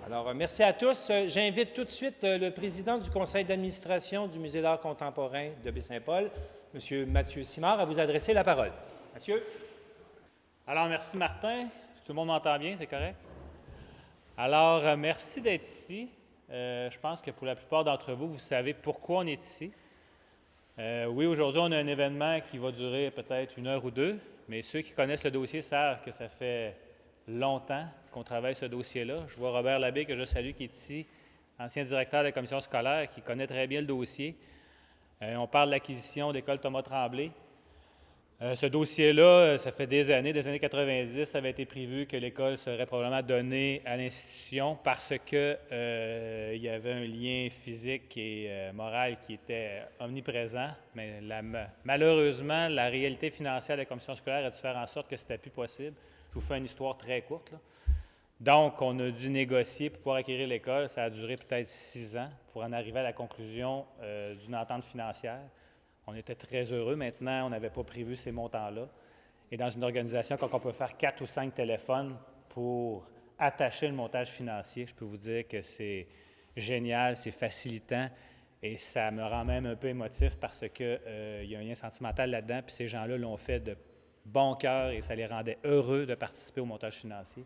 Alors, merci à tous. J'invite tout de suite le président du conseil d'administration du Musée d'art contemporain de Baie-Saint-Paul, M. Mathieu Simard, à vous adresser la parole. Mathieu. Alors, merci Martin. Tout le monde m'entend bien, c'est correct? Alors, merci d'être ici. Je pense que pour la plupart d'entre vous, vous savez pourquoi on est ici. Oui, aujourd'hui, on a un événement qui va durer peut-être 1 heure ou 2, mais ceux qui connaissent le dossier savent que ça fait longtemps qu'on travaille ce dossier-là. Je vois Robert Labbé, que je salue, qui est ici, ancien directeur de la commission scolaire, qui connaît très bien le dossier. On parle de l'acquisition d'école Thomas Tremblay. Ce dossier-là, ça fait des années 90, ça avait été prévu que l'école serait probablement donnée à l'institution parce que il y avait un lien physique et moral qui était omniprésent, mais malheureusement, la réalité financière de la commission scolaire a dû faire en sorte que c'était plus possible. Je vous fais une histoire très courte, là. Donc, on a dû négocier pour pouvoir acquérir l'école. Ça a duré peut-être 6 ans pour en arriver à la conclusion d'une entente financière. On était très heureux. Maintenant, on n'avait pas prévu ces montants-là. Et dans une organisation, quand on peut faire 4 ou 5 téléphones pour attacher le montage financier, je peux vous dire que c'est génial, c'est facilitant et ça me rend même un peu émotif parce qu'il y a un lien sentimental là-dedans. Puis ces gens-là l'ont fait de bon cœur et ça les rendait heureux de participer au montage financier.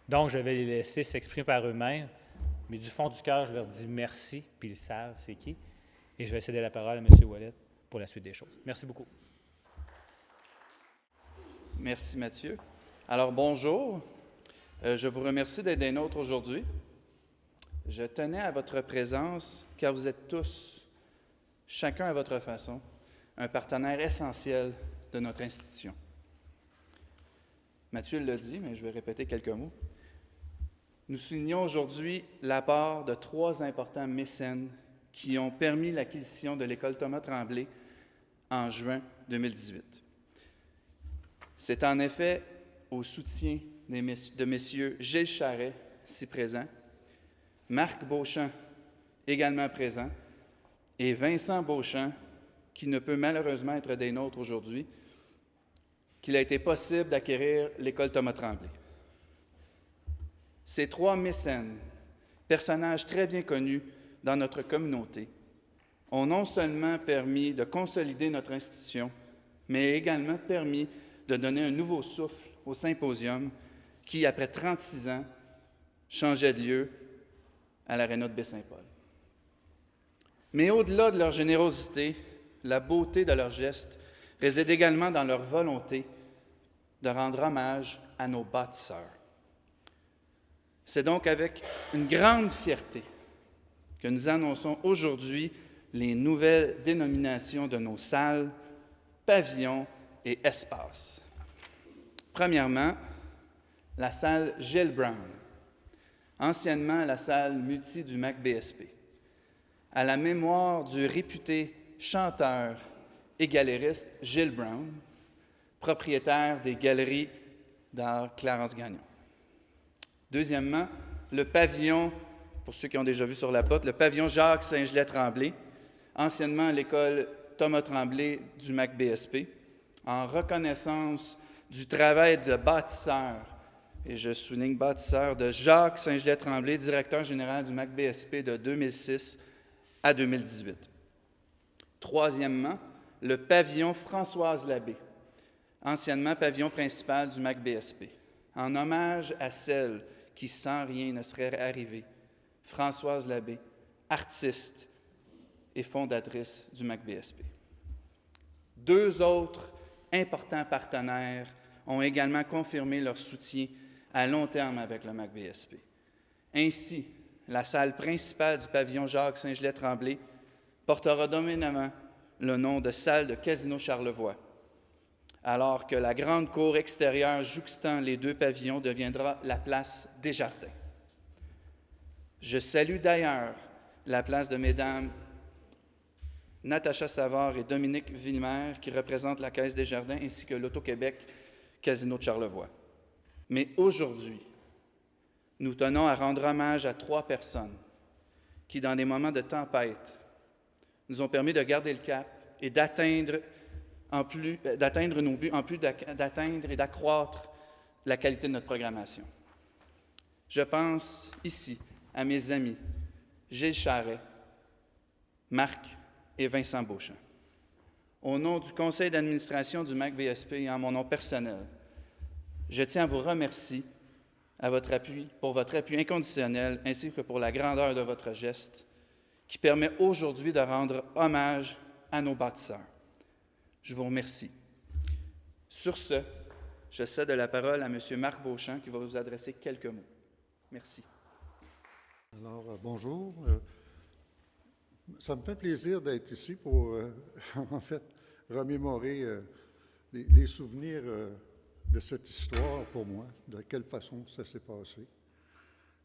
Donc, je vais les laisser s'exprimer par eux-mêmes, mais du fond du cœur, je leur dis merci, puis ils savent c'est qui. Et je vais céder la parole à M. Ouellet pour la suite des choses. Merci beaucoup. Merci, Mathieu. Alors, bonjour. Je vous remercie d'être des nôtres aujourd'hui. Je tenais à votre présence car vous êtes tous, chacun à votre façon, un partenaire essentiel de notre institution. Mathieu l'a dit, mais je vais répéter quelques mots. Nous soulignons aujourd'hui l'apport de 3 importants mécènes qui ont permis l'acquisition de l'école Thomas Tremblay en juin 2018. C'est en effet au soutien de messieurs Gilles Charret, ici présent, Marc Beauchamp, également présent, et Vincent Beauchamp, qui ne peut malheureusement être des nôtres aujourd'hui, qu'il a été possible d'acquérir l'école Thomas Tremblay. Ces 3 mécènes, personnages très bien connus dans notre communauté, ont non seulement permis de consolider notre institution, mais également permis de donner un nouveau souffle au symposium qui, après 36 ans, changeait de lieu à l'Aréna de Baie-Saint-Paul. Mais au-delà de leur générosité, la beauté de leurs gestes réside également dans leur volonté de rendre hommage à nos bâtisseurs. C'est donc avec une grande fierté que nous annonçons aujourd'hui les nouvelles dénominations de nos salles, pavillons et espaces. Premièrement, la salle Gilles Brown, anciennement la salle multi du MAC-BSP, à la mémoire du réputé chanteur et galériste Gilles Brown, propriétaire des galeries d'art Clarence Gagnon. Deuxièmement, le pavillon, pour ceux qui ont déjà vu sur la porte, le pavillon Jacques Saint-Gelais-Tremblay, anciennement l'école Thomas Tremblay du MAC-BSP, en reconnaissance du travail de bâtisseur, et je souligne bâtisseur, de Jacques Saint-Gelais-Tremblay, directeur général du MAC-BSP de 2006 à 2018. Troisièmement, le pavillon Françoise Labbé, anciennement pavillon principal du MAC-BSP, en hommage à celle qui, sans rien, ne serait arrivée, Françoise Labbé, artiste et fondatrice du MAC-BSP. 2 autres importants partenaires ont également confirmé leur soutien à long terme avec le MAC-BSP. Ainsi, la salle principale du pavillon Jacques Saint-Gelais-Tremblay portera dominément le nom de salle de Casino Charlevoix, alors que la grande cour extérieure jouxtant les 2 pavillons deviendra la place Desjardins. Je salue d'ailleurs la place de Mesdames Natacha Savard et Dominique Villemer, qui représentent la Caisse Desjardins, ainsi que l'Auto-Québec Casino de Charlevoix. Mais aujourd'hui, nous tenons à rendre hommage à 3 personnes qui, dans des moments de tempête, nous ont permis de garder le cap et d'atteindre nos buts, en plus d'atteindre et d'accroître la qualité de notre programmation. Je pense ici à mes amis Gilles Charret, Marc et Vincent Beauchamp. Au nom du conseil d'administration du MAC-VSP et en mon nom personnel, je tiens à vous remercier pour votre appui inconditionnel ainsi que pour la grandeur de votre geste qui permet aujourd'hui de rendre hommage à nos bâtisseurs. Je vous remercie. Sur ce, je cède la parole à M. Marc Beauchamp qui va vous adresser quelques mots. Merci. Alors, bonjour. Ça me fait plaisir d'être ici pour, en fait, remémorer les souvenirs de cette histoire pour moi, de quelle façon ça s'est passé.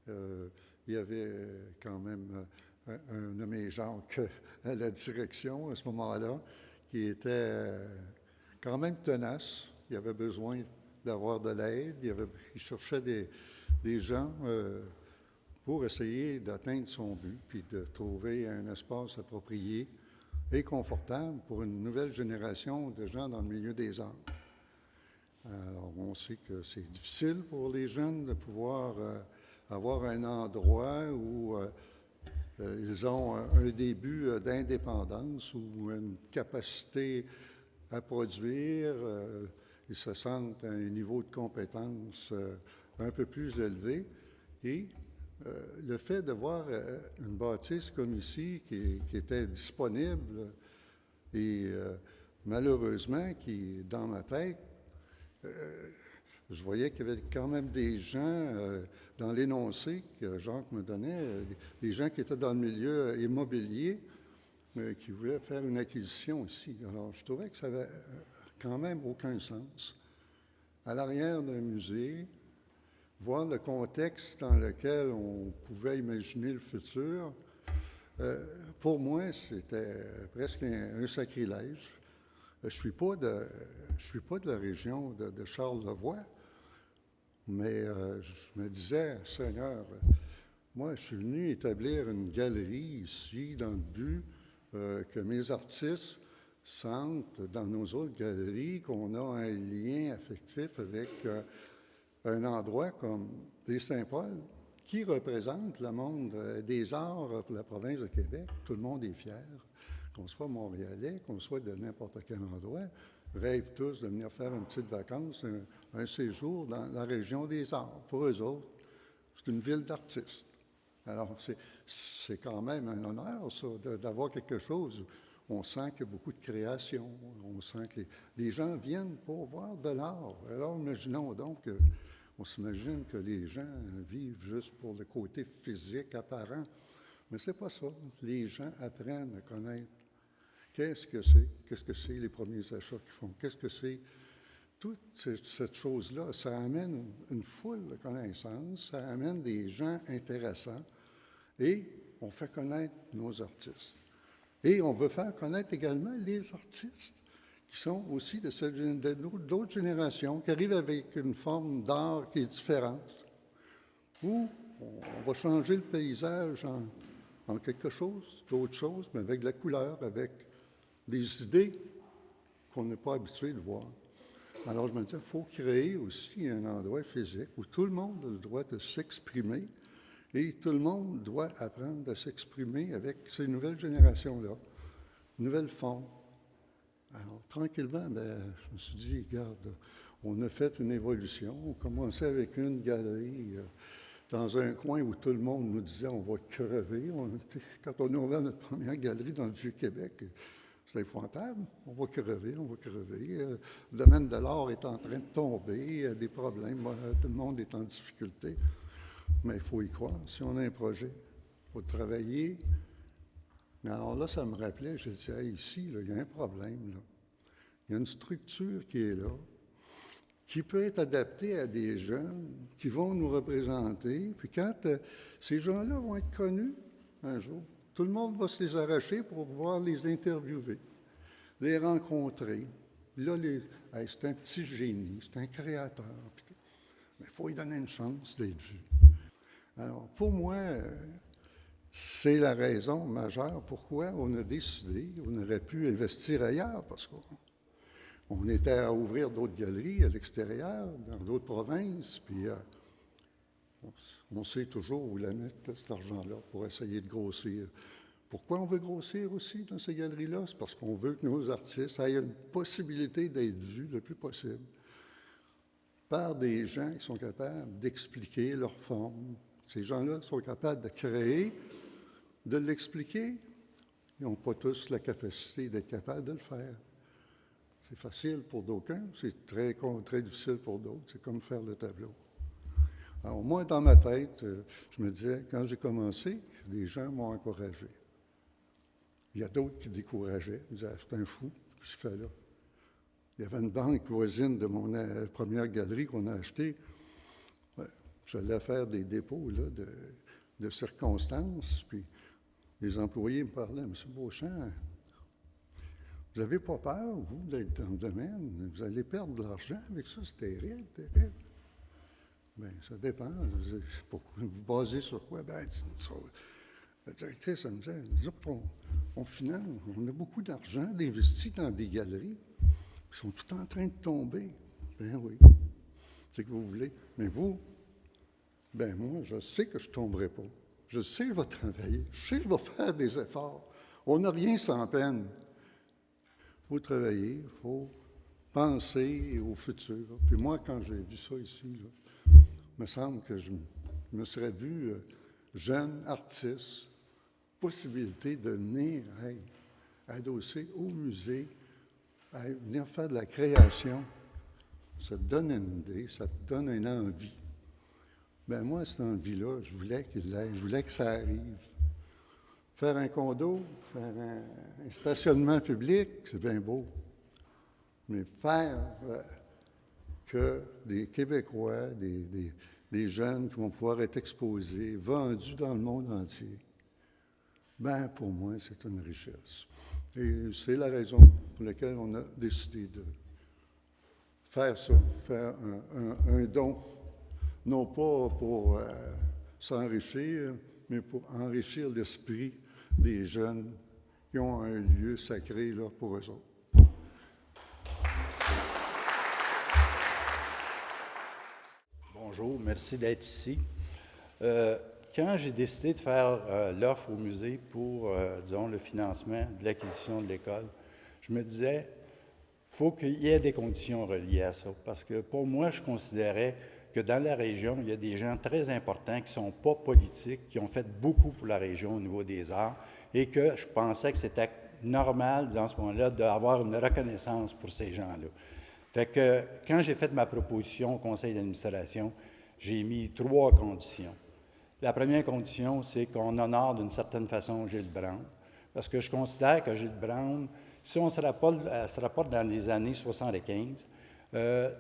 Il y avait quand même un nommé Jacques à la direction à ce moment-là, qui était quand même tenace. Il avait besoin d'avoir de l'aide. Il cherchait des gens pour essayer d'atteindre son but, puis de trouver un espace approprié et confortable pour une nouvelle génération de gens dans le milieu des arts. Alors, on sait que c'est difficile pour les jeunes de pouvoir avoir un endroit où ils ont un début d'indépendance ou une capacité à produire. Ils se sentent à un niveau de compétence un peu plus élevé. Et le fait de voir une bâtisse comme ici qui était disponible et malheureusement qui, dans ma tête, je voyais qu'il y avait quand même des gens dans l'énoncé que Jacques me donnait, des gens qui étaient dans le milieu immobilier, mais qui voulaient faire une acquisition ici. Alors, je trouvais que ça n'avait quand même aucun sens. À l'arrière d'un musée, voir le contexte dans lequel on pouvait imaginer le futur, pour moi, c'était presque un sacrilège. Je suis pas de la région de Charlevoix, mais je me disais, Seigneur, moi, je suis venu établir une galerie ici dans le but que mes artistes sentent dans nos autres galeries qu'on a un lien affectif avec un endroit comme les Saint-Paul, qui représente le monde des arts pour la province de Québec. Tout le monde est fier, qu'on soit montréalais, qu'on soit de n'importe quel endroit, rêvent tous de venir faire une petite vacance, un séjour dans la région des arts. Pour eux autres, c'est une ville d'artistes. Alors, c'est quand même un honneur, ça, d'avoir quelque chose où on sent qu'il y a beaucoup de création, on sent que les gens viennent pour voir de l'art. Alors, imaginons donc, on s'imagine que les gens vivent juste pour le côté physique apparent, mais c'est pas ça. Les gens apprennent à connaître qu'est-ce que c'est les premiers achats qu'ils font, qu'est-ce que c'est. Toute cette chose-là, ça amène une foule de connaissances, ça amène des gens intéressants et on fait connaître nos artistes. Et on veut faire connaître également les artistes qui sont aussi d'autres générations, qui arrivent avec une forme d'art qui est différente, où on va changer le paysage en quelque chose, d'autre chose, mais avec de la couleur, avec des idées qu'on n'est pas habitué de voir. Alors je me disais, il faut créer aussi un endroit physique où tout le monde a le droit de s'exprimer et tout le monde doit apprendre à s'exprimer avec ces nouvelles générations-là, nouvelles formes. Alors, tranquillement, je me suis dit, regarde, on a fait une évolution. On commençait avec une galerie dans un coin où tout le monde nous disait, on va crever. Quand on a ouvert notre première galerie dans le Vieux-Québec, c'était épouvantable. On va crever. Le domaine de l'art est en train de tomber, il y a des problèmes, tout le monde est en difficulté. Mais il faut y croire. Si on a un projet, il faut travailler. Alors là, ça me rappelait, je disais, hey, ici, là, il y a un problème. Là. Il y a une structure qui est là, qui peut être adaptée à des jeunes qui vont nous représenter. Puis quand ces gens-là vont être connus un jour, tout le monde va se les arracher pour pouvoir les interviewer, les rencontrer. Là, c'est un petit génie, c'est un créateur. Mais il faut lui donner une chance d'être vu. Alors, pour moi, c'est la raison majeure pourquoi on a décidé, on aurait pu investir ailleurs, parce qu'on était à ouvrir d'autres galeries à l'extérieur, dans d'autres provinces, puis On sait toujours où la mettre, là, cet argent-là, pour essayer de grossir. Pourquoi on veut grossir aussi dans ces galeries-là? C'est parce qu'on veut que nos artistes aient une possibilité d'être vus le plus possible par des gens qui sont capables d'expliquer leur forme. Ces gens-là sont capables de créer, de l'expliquer. Ils n'ont pas tous la capacité d'être capables de le faire. C'est facile pour d'aucuns, c'est très difficile pour d'autres. C'est comme faire le tableau. Alors moi, dans ma tête, je me disais, quand j'ai commencé, des gens m'ont encouragé. Il y a d'autres qui décourageaient. Ils disaient, c'est un fou, ce qu'il fait là. Il y avait une banque voisine de mon première galerie qu'on a achetée. Ouais, j'allais faire des dépôts là, de circonstances, puis les employés me parlaient, « Monsieur Beauchamp, vous n'avez pas peur, vous, d'être dans le domaine? Vous allez perdre de l'argent avec ça, c'est terrible, terrible. » Bien, ça dépend. Pourquoi, vous basez sur quoi? Bien, la directrice, elle me disait, nous autres, on finance, on a beaucoup d'argent d'investi dans des galeries qui sont tout en train de tomber. Bien oui, c'est que vous voulez. Mais vous, bien moi, je sais que je ne tomberai pas. Je sais que je vais travailler. Je sais que je vais faire des efforts. On n'a rien sans peine. Il faut travailler, il faut penser au futur. Puis moi, quand j'ai vu ça ici, là, il me semble que je me serais vu jeune artiste, possibilité de venir adosser au musée, venir faire de la création. Ça te donne une idée, ça te donne une envie. Bien, moi, cette envie-là, je voulais qu'il l'aille, je voulais que ça arrive. Faire un condo, faire un stationnement public, c'est bien beau. Mais faire que des Québécois, des jeunes qui vont pouvoir être exposés, vendus dans le monde entier, bien, pour moi, c'est une richesse. Et c'est la raison pour laquelle on a décidé de faire ça, faire un don, non pas pour s'enrichir, mais pour enrichir l'esprit des jeunes qui ont un lieu sacré là, pour eux autres. Bonjour, merci d'être ici. Quand j'ai décidé de faire l'offre au musée pour, disons, le financement de l'acquisition de l'école, je me disais, il faut qu'il y ait des conditions reliées à ça. Parce que pour moi, je considérais que dans la région, il y a des gens très importants qui ne sont pas politiques, qui ont fait beaucoup pour la région au niveau des arts, et que je pensais que c'était normal, dans ce moment-là, d'avoir une reconnaissance pour ces gens-là. Fait que quand j'ai fait ma proposition au conseil d'administration, j'ai mis 3 conditions. La première condition, c'est qu'on honore d'une certaine façon Gilles Brown, parce que je considère que Gilles Brown, si on se rapporte dans les années 75,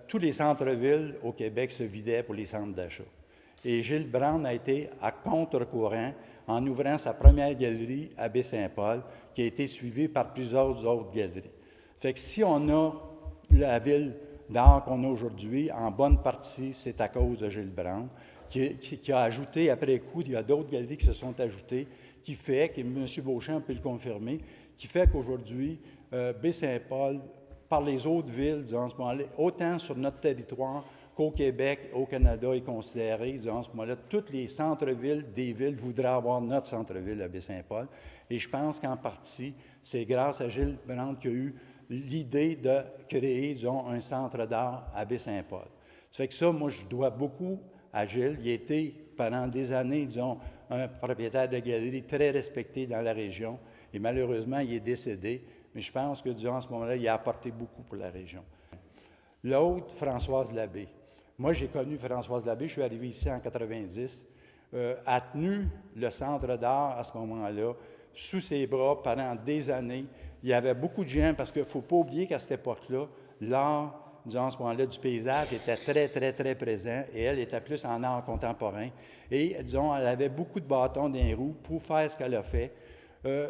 tous les centres-villes au Québec se vidaient pour les centres d'achat. Et Gilles Brown a été à contre-courant en ouvrant sa première galerie à Baie-Saint-Paul, qui a été suivie par plusieurs autres galeries. Fait que si on a la ville d'art qu'on a aujourd'hui, en bonne partie, c'est à cause de Gilles Brown, qui a ajouté, après coup, il y a d'autres galeries qui se sont ajoutées, qui fait, et M. Beauchamp peut le confirmer, qui fait qu'aujourd'hui, Baie-Saint-Paul, par les autres villes, disons, ce moment-là, autant sur notre territoire qu'au Québec, au Canada, est considéré, disons, ce moment-là, tous les centres-villes des villes voudraient avoir notre centre-ville à Baie-Saint-Paul. Et je pense qu'en partie, c'est grâce à Gilles Brown qu'il y a eu l'idée de créer, disons, un centre d'art à Baie-Saint-Paul. Ça fait que ça, moi, je dois beaucoup à Gilles. Il a été, pendant des années, disons, un propriétaire de galerie très respecté dans la région. Et malheureusement, il est décédé. Mais je pense que, disons, à ce moment-là, il a apporté beaucoup pour la région. L'autre, Françoise Labbé. Moi, j'ai connu Françoise Labbé. Je suis arrivé ici en 90. A tenu le centre d'art à ce moment-là sous ses bras pendant des années. Il y avait beaucoup de gens, parce qu'il ne faut pas oublier qu'à cette époque-là, l'art, disons, à ce moment-là, du paysage était très, très, très présent, et elle était plus en art contemporain. Et, disons, elle avait beaucoup de bâtons dans les roues pour faire ce qu'elle a fait.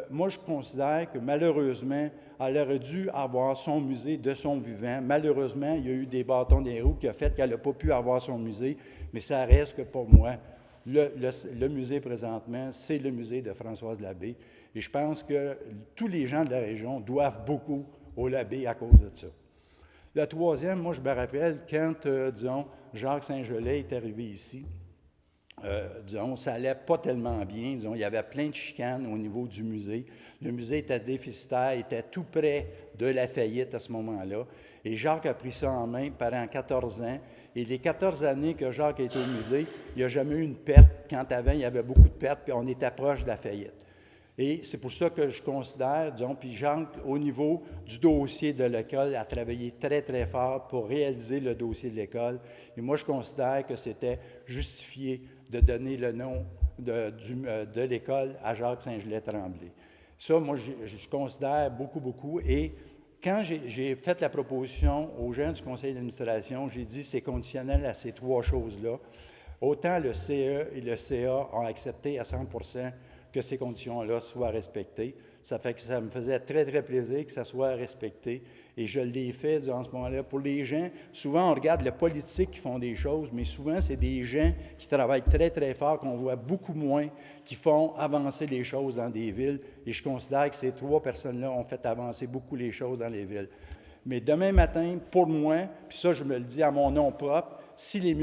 Moi, je considère que, malheureusement, elle aurait dû avoir son musée de son vivant. Malheureusement, il y a eu des bâtons dans les roues qui ont fait qu'elle n'a pas pu avoir son musée, mais ça reste que, pour moi, le musée, présentement, c'est le musée de Françoise Labbé. Et je pense que tous les gens de la région doivent beaucoup au Labbé à cause de ça. Le troisième, moi, je me rappelle quand, disons, Jacques Saint-Gelais est arrivé ici. disons, ça allait pas tellement bien. Disons, il y avait plein de chicanes au niveau du musée. Le musée était déficitaire, était tout près de la faillite à ce moment-là. Et Jacques a pris ça en main pendant 14 ans. Et les 14 années que Jacques a été au musée, il n'y a jamais eu une perte. Quand avant, il y avait beaucoup de pertes, puis on était proche de la faillite. Et c'est pour ça que je considère, disons, puis Jacques, au niveau du dossier de l'école, a travaillé très, très fort pour réaliser le dossier de l'école. Et moi, je considère que c'était justifié de donner le nom de l'école à Jacques Saint-Gelais-Tremblay. Ça, moi, je considère beaucoup, beaucoup. Et quand j'ai fait la proposition aux gens du conseil d'administration, j'ai dit c'est conditionnel à ces 3 choses-là. Autant le CE et le CA ont accepté à 100 % que ces conditions-là soient respectées. Ça fait que ça me faisait très, très plaisir que ça soit respecté. Et je l'ai fait durant ce moment-là. Pour les gens, souvent, on regarde les politiques qui font des choses, mais souvent, c'est des gens qui travaillent très, très fort, qu'on voit beaucoup moins, qui font avancer les choses dans des villes. Et je considère que ces 3 personnes-là ont fait avancer beaucoup les choses dans les villes. Mais demain matin, pour moi, puis ça, je me le dis à mon nom propre, si le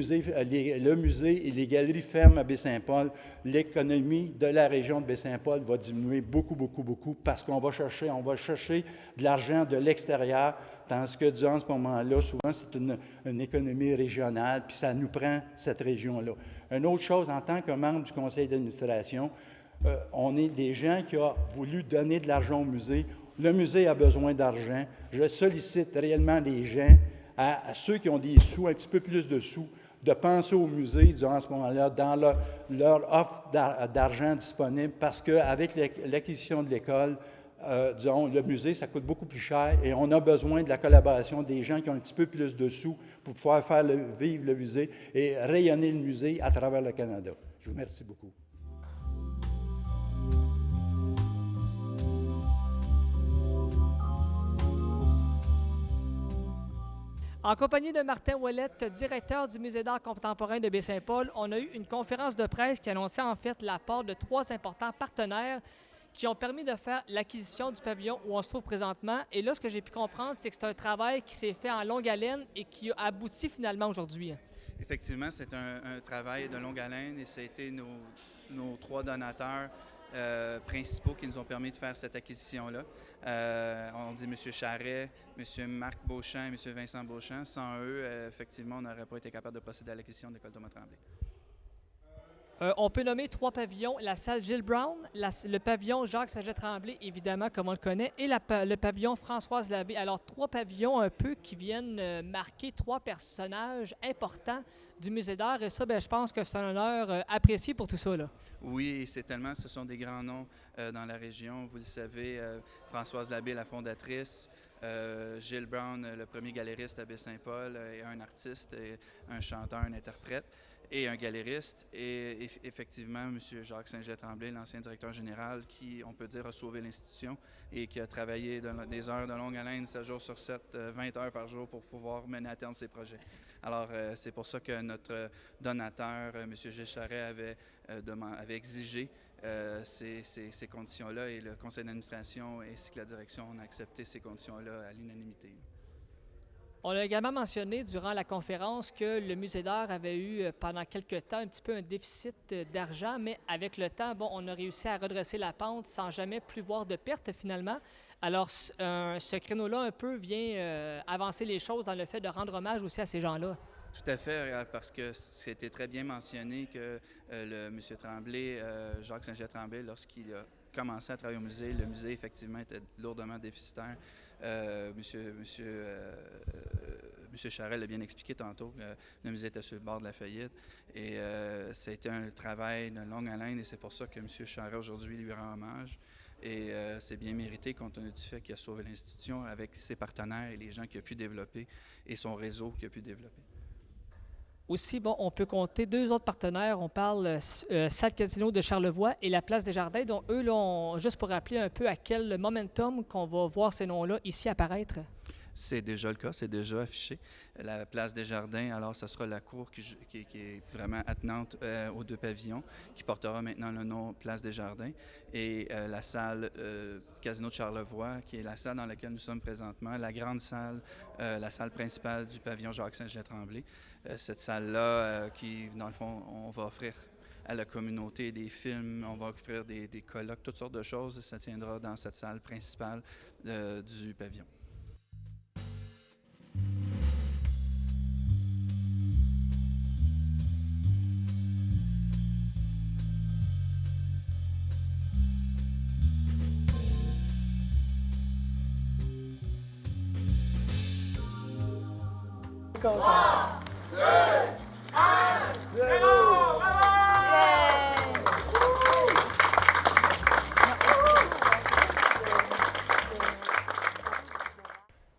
musée et les galeries ferment à Baie-Saint-Paul, l'économie de la région de Baie-Saint-Paul va diminuer beaucoup, beaucoup, beaucoup, parce qu'on va chercher de l'argent de l'extérieur, tandis que durant ce moment-là, souvent, c'est une économie régionale, puis ça nous prend cette région-là. Une autre chose, en tant que membre du conseil d'administration, on est des gens qui ont voulu donner de l'argent au musée. Le musée a besoin d'argent. Je sollicite réellement les gens, à ceux qui ont des sous, un petit peu plus de sous, de penser au musée durant ce moment-là, dans leur offre d'argent disponible, parce qu'avec l'acquisition de l'école, disons, le musée, ça coûte beaucoup plus cher et on a besoin de la collaboration des gens qui ont un petit peu plus de sous pour pouvoir faire vivre le musée et rayonner le musée à travers le Canada. Je vous remercie beaucoup. En compagnie de Martin Ouellette, directeur du Musée d'art contemporain de Baie-Saint-Paul, on a eu une conférence de presse qui annonçait en fait l'apport de 3 importants partenaires qui ont permis de faire l'acquisition du pavillon où on se trouve présentement. Et là, ce que j'ai pu comprendre, c'est que c'est un travail qui s'est fait en longue haleine et qui a abouti finalement aujourd'hui. Effectivement, c'est un travail de longue haleine et ça a été nos 3 donateurs principaux qui nous ont permis de faire cette acquisition-là. On dit M. Charret, M. Marc Beauchamp et M. Vincent Beauchamp. Sans eux, effectivement, on n'aurait pas été capable de procéder à l'acquisition de l'école Thomas Tremblay. On peut nommer 3 pavillons, la salle Gilles Brown, le pavillon Jacques Saget-Tremblay, évidemment, comme on le connaît, et le pavillon Françoise Labbé. Alors, 3 pavillons un peu qui viennent marquer 3 personnages importants du musée d'art. Et ça, bien, je pense que c'est un honneur apprécié pour tout ça, là. Oui, c'est tellement, ce sont des grands noms dans la région. Vous le savez, Françoise Labbé, la fondatrice, Gilles Brown, le premier galériste à Baie-Saint-Paul, et un artiste, et un chanteur, un interprète, et un galériste. Et effectivement, M. Jacques Saint-Gelais-Tremblay, l'ancien directeur général, qui, on peut dire, a sauvé l'institution et qui a travaillé des heures de longue haleine, 7 jours sur 7, 20 heures par jour pour pouvoir mener à terme ses projets. Alors, c'est pour ça que notre donateur, M. Gilles Charret, avait exigé ces conditions-là et le conseil d'administration ainsi que la direction ont accepté ces conditions-là à l'unanimité. On a également mentionné durant la conférence que le musée d'art avait eu pendant quelques temps un petit peu un déficit d'argent, mais avec le temps, bon, on a réussi à redresser la pente sans jamais plus voir de pertes finalement. Alors, ce créneau-là un peu vient avancer les choses dans le fait de rendre hommage aussi à ces gens-là. Tout à fait, parce que c'était très bien mentionné que M. Tremblay, Jacques Saint-Gelais-Tremblay, lorsqu'il a commencé à travailler au musée, le musée effectivement était lourdement déficitaire. M. Charret l'a bien expliqué tantôt, le musée était sur le bord de la faillite et ça a été un travail de longue haleine et c'est pour ça que M. Charret aujourd'hui lui rend hommage. Et c'est bien mérité compte tenu du fait qu'il a sauvé l'institution avec ses partenaires et les gens qu'il a pu développer et son réseau qu'il a pu développer. Aussi, bon, on peut compter 2 autres partenaires. On parle Salle Casino de Charlevoix et la Place des Jardins. Donc, eux, là, juste pour rappeler un peu à quel momentum qu'on va voir ces noms-là ici apparaître. C'est déjà le cas, c'est déjà affiché. La Place des Jardins, alors, ça sera la cour qui est vraiment attenante aux 2 pavillons, qui portera maintenant le nom Place des Jardins. Et la salle Casino de Charlevoix, qui est la salle dans laquelle nous sommes présentement, la grande salle, la salle principale du pavillon Jacques Saint-Gelais-Tremblay. Cette salle-là, qui, dans le fond, on va offrir à la communauté, des films, on va offrir des colloques, toutes sortes de choses. Ça tiendra dans cette salle principale du pavillon.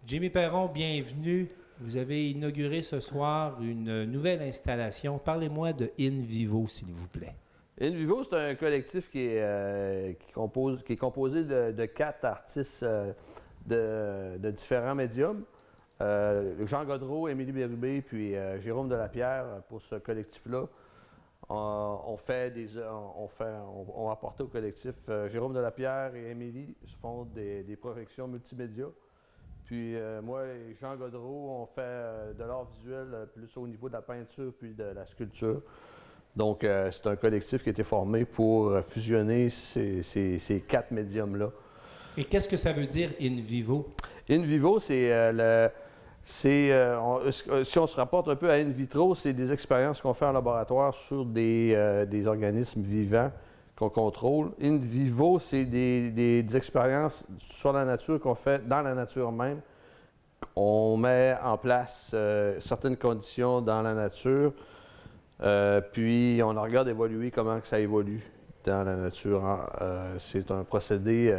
Jimmy Perron, bienvenue. Vous avez inauguré ce soir une nouvelle installation. Parlez-moi de In Vivo, s'il vous plaît. In Vivo, c'est un collectif qui est composé de 4 artistes de différents médiums. Jean Godreau, Émilie Bérubé, puis Jérôme Delapierre pour ce collectif-là. On a apporté au collectif Jérôme Delapierre et Émilie font des projections multimédia. Puis moi et Jean Godreau, on fait de l'art visuel plus au niveau de la peinture puis de la sculpture. Donc c'est un collectif qui a été formé pour fusionner ces 4 médiums-là. Et qu'est-ce que ça veut dire In Vivo? In Vivo, si on se rapporte un peu à In Vitro, c'est des expériences qu'on fait en laboratoire sur des organismes vivants qu'on contrôle. In Vivo, c'est des expériences sur la nature qu'on fait dans la nature même. On met en place certaines conditions dans la nature, puis on regarde évoluer comment que ça évolue dans la nature. C'est un procédé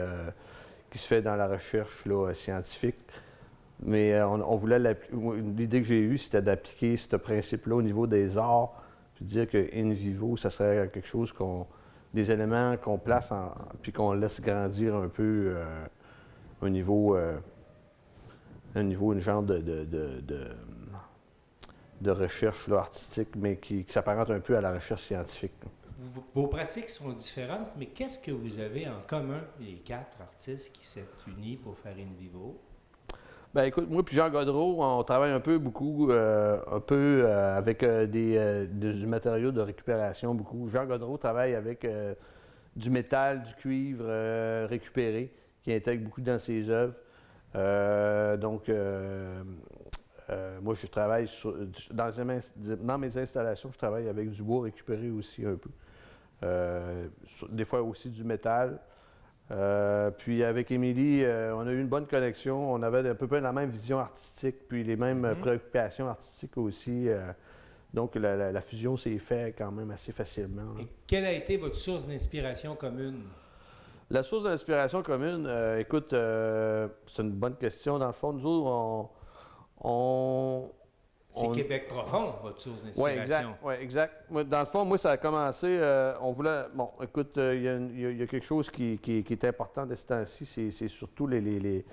qui se fait dans la recherche là, scientifique. Mais on voulait l'idée que j'ai eue, c'était d'appliquer ce principe-là au niveau des arts, puis de dire que In Vivo, ça serait quelque chose des éléments qu'on place puis qu'on laisse grandir un peu au niveau, une genre de recherche là, artistique, mais qui s'apparente un peu à la recherche scientifique. Vos pratiques sont différentes, mais qu'est-ce que vous avez en commun, les 4 artistes qui s'est unis pour faire In Vivo? Ben écoute, moi puis Jean Godreau, on travaille beaucoup avec du matériau de récupération, beaucoup. Jean Godreau travaille avec du métal, du cuivre récupéré, qui intègre beaucoup dans ses œuvres. Moi, je travaille dans mes installations, je travaille avec du bois récupéré aussi un peu. Des fois aussi du métal. Puis avec Émilie, on a eu une bonne connexion. On avait à peu près la même vision artistique, puis les mêmes préoccupations artistiques aussi. Donc la fusion s'est faite quand même assez facilement. Et quelle a été votre source d'inspiration commune? La source d'inspiration commune, écoute, c'est une bonne question. Dans le fond, nous autres, c'est Québec profond, votre source d'inspiration. Oui, exact. Dans le fond, moi, ça a commencé, on voulait... Bon, écoute, il y a quelque chose qui est important de ce temps-ci, c'est surtout les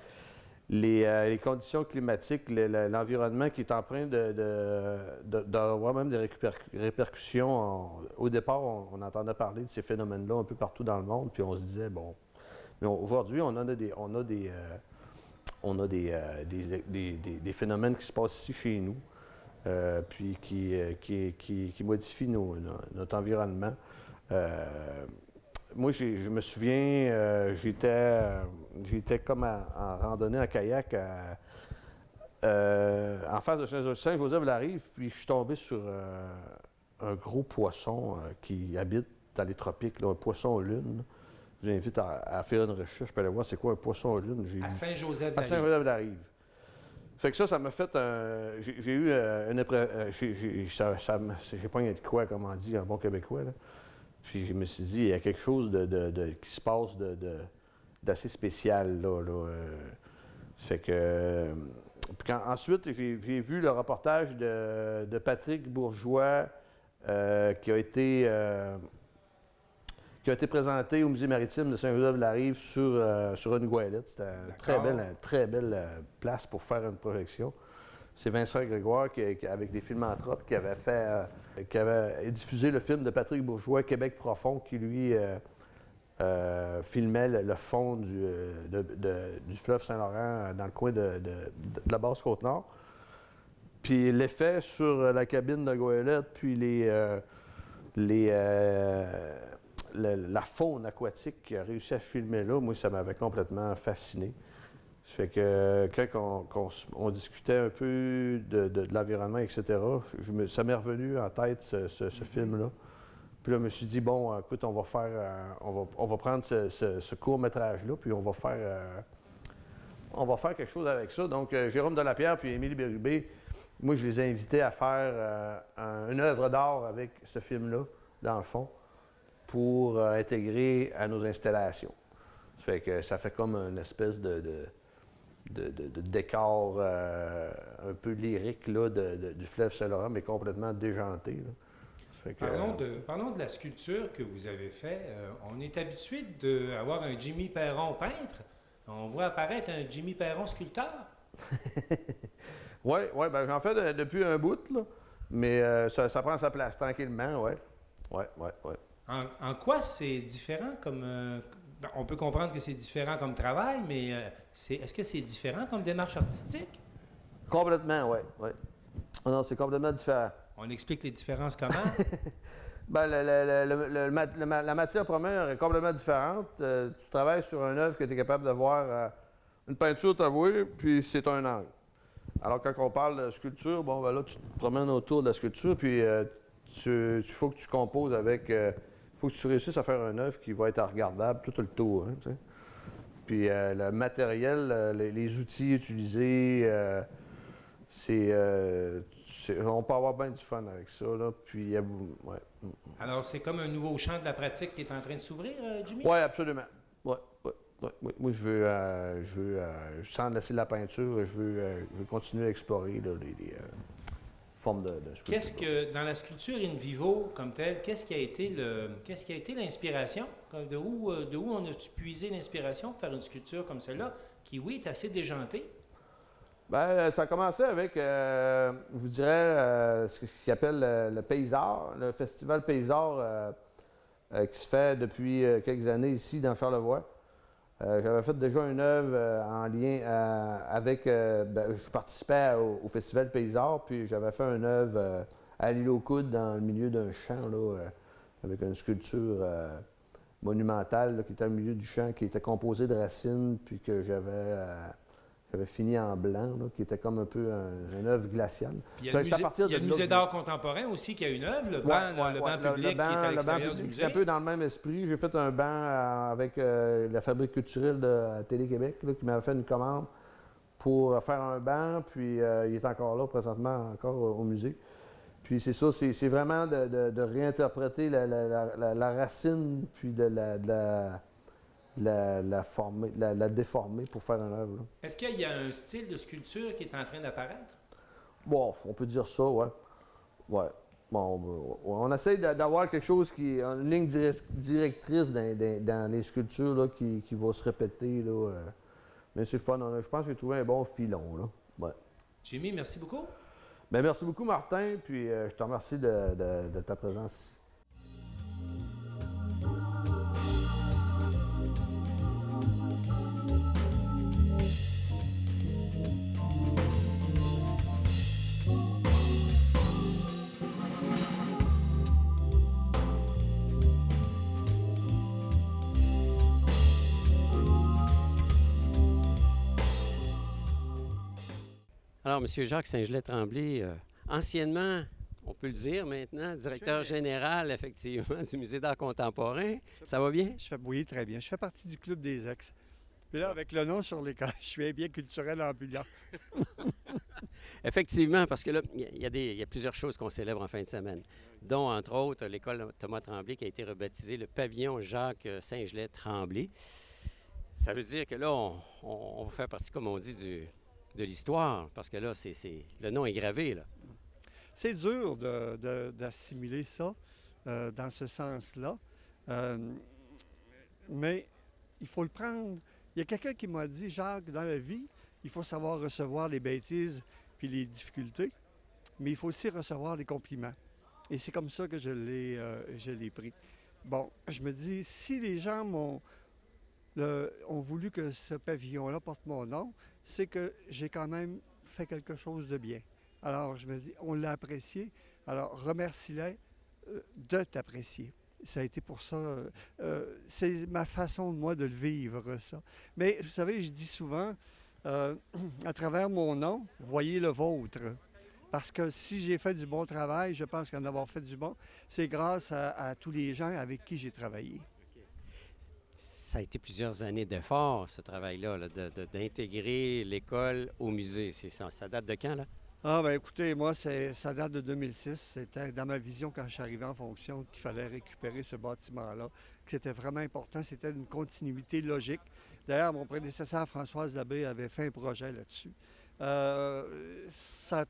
conditions climatiques, l'environnement qui est en train d'avoir même des répercussions. Au départ, on entendait parler de ces phénomènes-là un peu partout dans le monde, puis on se disait, bon... Mais aujourd'hui, on a des phénomènes qui se passent ici chez nous. Puis qui modifie notre environnement. Moi, je me souviens, j'étais comme en randonnée en kayak en face de Saint-Joseph-la-Rive, puis je suis tombé sur un gros poisson qui habite dans les tropiques, là, un poisson lune. Je vous invite à faire une recherche, pour aller voir c'est quoi un poisson lune. À Saint-Joseph-la-Rive. À Saint-Joseph-la-Rive. Fait que ça m'a fait un... J'ai eu une impression... J'ai pas de quoi, comme on dit en bon québécois, là. Puis je me suis dit, il y a quelque chose qui se passe d'assez spécial, là. Fait que... Puis ensuite, j'ai vu le reportage de Patrick Bourgeois qui a été présenté au Musée maritime de Saint-Joseph-de-la-Rive sur une goélette. C'était une très belle place pour faire une projection. C'est Vincent Grégoire, avec des filmanthropes, qui avait diffusé le film de Patrick Bourgeois, Québec profond, qui lui filmait le fond du fleuve Saint-Laurent dans le coin de la Basse-Côte-Nord. Puis l'effet sur la cabine de goélette, puis la faune aquatique qui a réussi à filmer là, moi, ça m'avait complètement fasciné. Ça fait que quand on discutait un peu de l'environnement, etc., ça m'est revenu en tête ce film-là. Puis là, je me suis dit, bon, écoute, on va prendre ce court-métrage-là, puis on va faire quelque chose avec ça. Donc, Jérôme Delapierre puis Émilie Bérubé, moi, je les ai invités à faire une œuvre d'art avec ce film-là, dans le fond, pour intégrer à nos installations. Ça fait que ça fait comme une espèce de décor un peu lyrique là, du fleuve Saint-Laurent, mais complètement déjanté. Là. Ça fait que, Parlons de la sculpture que vous avez faite. On est habitué d'avoir un Jimmy Perron peintre. On voit apparaître un Jimmy Perron sculpteur. Oui, ben, j'en fais depuis un bout, là, mais ça prend sa place tranquillement, oui. Oui. En quoi c'est différent comme... on peut comprendre que c'est différent comme travail, mais est-ce que c'est différent comme démarche artistique? Complètement, oui. Non, c'est complètement différent. On explique les différences comment? Ben, la matière première est complètement différente. Tu travailles sur une œuvre que tu es capable d'avoir une peinture, t'avouer, puis c'est un angle. Alors, quand on parle de sculpture, bon, ben là, tu te promènes autour de la sculpture, puis il faut que tu composes avec... faut que tu réussisses à faire une œuvre qui va être regardable tout le tour. Hein, tu sais. Puis le matériel, les outils utilisés, on peut avoir bien du fun avec ça. Là, puis, ouais. Alors, c'est comme un nouveau champ de la pratique qui est en train de s'ouvrir, Jimmy? Oui, absolument. Ouais. Moi, je veux sans laisser la peinture, je veux continuer à explorer là, les formes de sculpture. Qu'est-ce que, dans la sculpture in vivo comme telle, qu'est-ce qui a été l'inspiration? De où on a puisé l'inspiration pour faire une sculpture comme celle-là, qui, oui, est assez déjantée? Bien, ça a commencé avec, je vous dirais, ce qu'ils appellent le Paysard, le festival Paysard qui se fait depuis quelques années ici dans Charlevoix. J'avais fait déjà une œuvre en lien avec... je participais au Festival Paysard, puis j'avais fait une œuvre à l'île aux Coudes, dans le milieu d'un champ, là, avec une sculpture monumentale là, qui était au milieu du champ, qui était composée de racines, puis que j'avais fini en blanc, là, qui était comme un peu une œuvre glaciale. Puis il y a le musée d'art contemporain aussi qui a une œuvre, le banc public qui est à l'extérieur du musée. C'est un peu dans le même esprit. J'ai fait un banc avec la Fabrique culturelle de Télé-Québec là, qui m'avait fait une commande pour faire un banc, puis il est encore là présentement, encore au musée. Puis c'est ça, c'est vraiment de réinterpréter la racine, puis de la déformer pour faire une œuvre. Là. Est-ce qu'il y a un style de sculpture qui est en train d'apparaître? Bon, on peut dire ça, ouais. Ouais. Bon, on essaie d'avoir quelque chose qui est une ligne directrice dans les sculptures là, qui va se répéter. Là, mais c'est fun. Je pense que j'ai trouvé un bon filon. Là. Ouais. Jimmy, merci beaucoup. Bien, merci beaucoup, Martin. Puis je te remercie de ta présence ici. Alors, M. Jacques Saint-Gelais-Tremblay, anciennement, on peut le dire maintenant, directeur général, effectivement, du Musée d'art contemporain. Ça va bien? Oui, très bien. Je fais partie du Club des Ex. Puis là, avec le nom sur l'écran, je suis un bien culturel ambulant. Effectivement, parce que là, il y a plusieurs choses qu'on célèbre en fin de semaine, dont, entre autres, l'école Thomas Tremblay qui a été rebaptisée le pavillon Jacques Saint-Gelais-Tremblay. Ça veut dire que là, on va faire partie, comme on dit, de l'histoire, parce que là, le nom est gravé, là. C'est dur d'assimiler ça dans ce sens-là, mais il faut le prendre. Il y a quelqu'un qui m'a dit, Jacques, dans la vie, il faut savoir recevoir les bêtises puis les difficultés, mais il faut aussi recevoir les compliments. Et c'est comme ça que je l'ai pris. Bon, je me dis, si les gens ont voulu que ce pavillon-là porte mon nom, c'est que j'ai quand même fait quelque chose de bien. Alors, je me dis, on l'a apprécié. Alors, remercie-les de t'apprécier. Ça a été pour ça, c'est ma façon, moi, de le vivre, ça. Mais vous savez, je dis souvent, à travers mon nom, voyez le vôtre. Parce que si j'ai fait du bon travail, je pense qu'en avoir fait du bon, c'est grâce à tous les gens avec qui j'ai travaillé. Ça a été plusieurs années d'efforts, ce travail-là, là, d'intégrer l'école au musée. Ça date de quand, là? Ah, ben écoutez, moi, ça date de 2006. C'était dans ma vision quand je suis arrivé en fonction qu'il fallait récupérer ce bâtiment-là, que c'était vraiment important. C'était une continuité logique. D'ailleurs, mon prédécesseur, Françoise Labbé, avait fait un projet là-dessus. Ça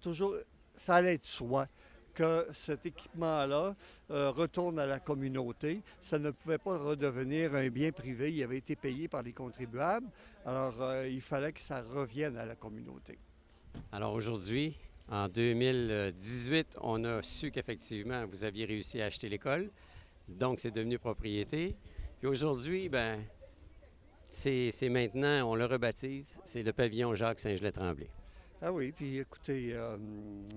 allait de soi que cet équipement-là retourne à la communauté. Ça ne pouvait pas redevenir un bien privé. Il avait été payé par les contribuables. Alors, il fallait que ça revienne à la communauté. Alors aujourd'hui, en 2018, on a su qu'effectivement, vous aviez réussi à acheter l'école. Donc, c'est devenu propriété. Puis aujourd'hui, ben, c'est maintenant, on le rebaptise, c'est le pavillon Jacques Saint-Gelais-Tremblay. Ah oui, puis écoutez,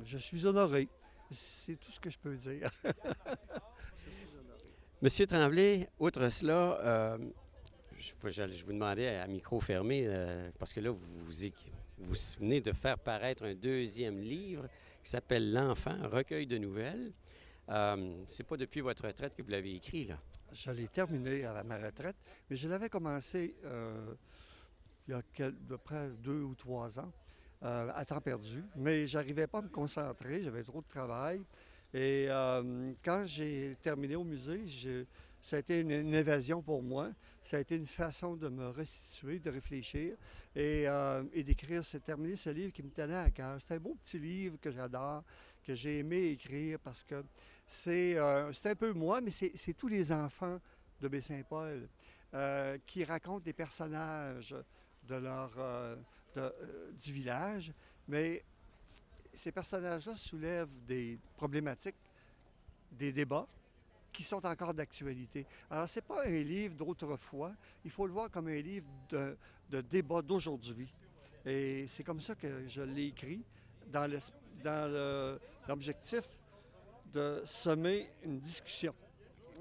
je suis honoré. C'est tout ce que je peux dire. Monsieur Tremblay, outre cela, je vous demandais à micro fermé, parce que là, vous venez de faire paraître un deuxième livre qui s'appelle L'Enfant, recueil de nouvelles. C'est pas depuis votre retraite que vous l'avez écrit, là. Je l'ai terminé à ma retraite, mais je l'avais commencé il y a à peu près 2 ou 3 ans, à temps perdu. Mais je n'arrivais pas à me concentrer, j'avais trop de travail. Et quand j'ai terminé au musée, ça a été une évasion pour moi. Ça a été une façon de me restituer, de réfléchir et d'écrire, terminer ce livre qui me tenait à cœur. C'est un beau petit livre que j'adore, que j'ai aimé écrire parce que c'est un peu moi, mais c'est tous les enfants de Baie-Saint-Paul qui racontent des personnages du village, mais ces personnages-là soulèvent des problématiques, des débats qui sont encore d'actualité. Alors, ce n'est pas un livre d'autrefois, il faut le voir comme un livre de débat d'aujourd'hui. Et c'est comme ça que je l'ai écrit, dans l'objectif de semer une discussion.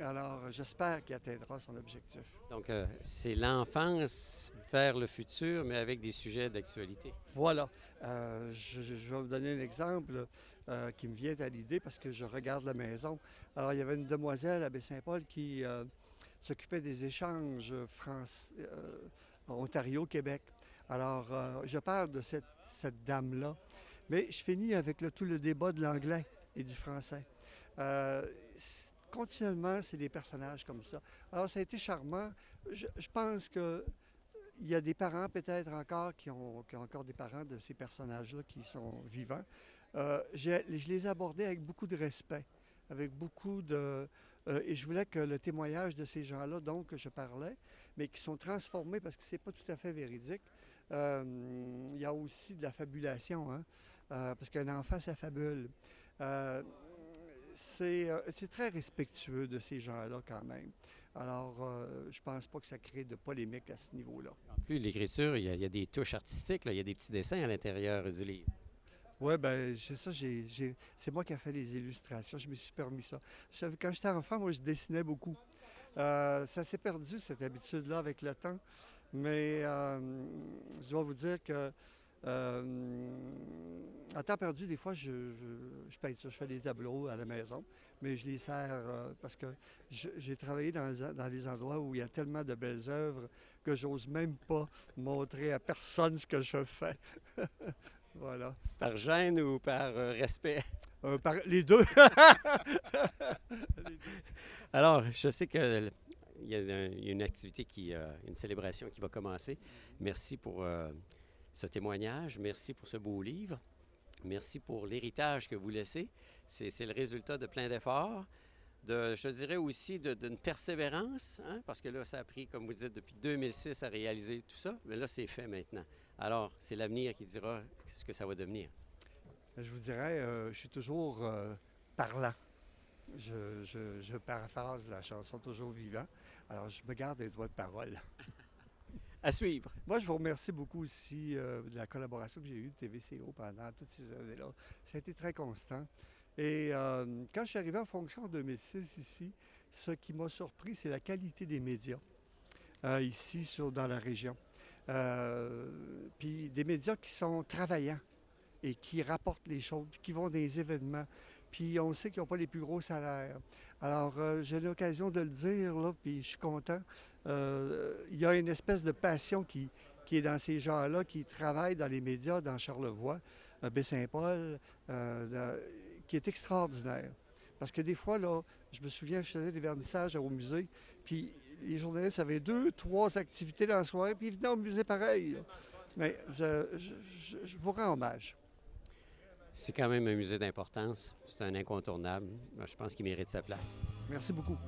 Alors, j'espère qu'il atteindra son objectif. Donc, c'est l'enfance vers le futur, mais avec des sujets d'actualité. Voilà. Je vais vous donner un exemple qui me vient à l'idée parce que je regarde la maison. Alors, il y avait une demoiselle à Baie-Saint-Paul qui s'occupait des échanges Ontario-Québec. Alors, je parle de cette dame-là. Mais je finis avec tout le débat de l'anglais et du français. Continuellement, c'est des personnages comme ça. Alors, ça a été charmant. Je pense qu'il y a des parents peut-être encore qui ont encore des parents de ces personnages-là qui sont vivants. Je les ai abordés avec beaucoup de respect, avec beaucoup de... et je voulais que le témoignage de ces gens-là, dont je parlais, mais qui sont transformés parce que ce n'est pas tout à fait véridique, il y a aussi de la fabulation, hein, parce qu'un enfant, ça fabule. C'est très respectueux de ces gens-là quand même. Alors, je pense pas que ça crée de polémique à ce niveau-là. En plus, l'écriture, il y a des touches artistiques, là, il y a des petits dessins à l'intérieur du livre. Oui, bien, c'est moi qui ai fait les illustrations. Je me suis permis ça. Quand j'étais enfant, moi, je dessinais beaucoup. Ça s'est perdu, cette habitude-là, avec le temps. Mais je dois vous dire que à temps perdu, des fois, je peinture, je fais des tableaux à la maison, mais je les sers parce que j'ai travaillé dans des endroits où il y a tellement de belles œuvres que j'ose même pas montrer à personne ce que je fais. Voilà. Par gêne ou par respect? Les deux. Alors, je sais qu'il y a une activité, une célébration qui va commencer. Merci pour ce témoignage. Merci pour ce beau livre. Merci pour l'héritage que vous laissez. C'est le résultat de plein d'efforts. Je dirais aussi d'une persévérance, hein, parce que là, ça a pris, comme vous dites, depuis 2006 à réaliser tout ça. Mais là, c'est fait maintenant. Alors, c'est l'avenir qui dira ce que ça va devenir. Je vous dirais, je suis toujours parlant. Je paraphrase la chanson Toujours vivant. Alors, je me garde un doigt de parole. À suivre. Moi, je vous remercie beaucoup aussi de la collaboration que j'ai eue de TVCO pendant toutes ces années-là. Ça a été très constant. Et quand je suis arrivé en fonction en 2006 ici, ce qui m'a surpris, c'est la qualité des médias ici dans la région. Puis des médias qui sont travaillants et qui rapportent les choses, qui vont dans des événements. Puis on sait qu'ils n'ont pas les plus gros salaires. Alors, j'ai l'occasion de le dire, là, puis je suis content. Il y a une espèce de passion qui est dans ces gens-là, qui travaillent dans les médias, dans Charlevoix, Baie-Saint-Paul, qui est extraordinaire. Parce que des fois, là, je me souviens, je faisais des vernissages au musée, puis les journalistes avaient 2, 3 activités dans la soirée, puis ils venaient au musée pareil, là. Mais je vous rends hommage. C'est quand même un musée d'importance. C'est un incontournable. Je pense qu'il mérite sa place. Merci beaucoup.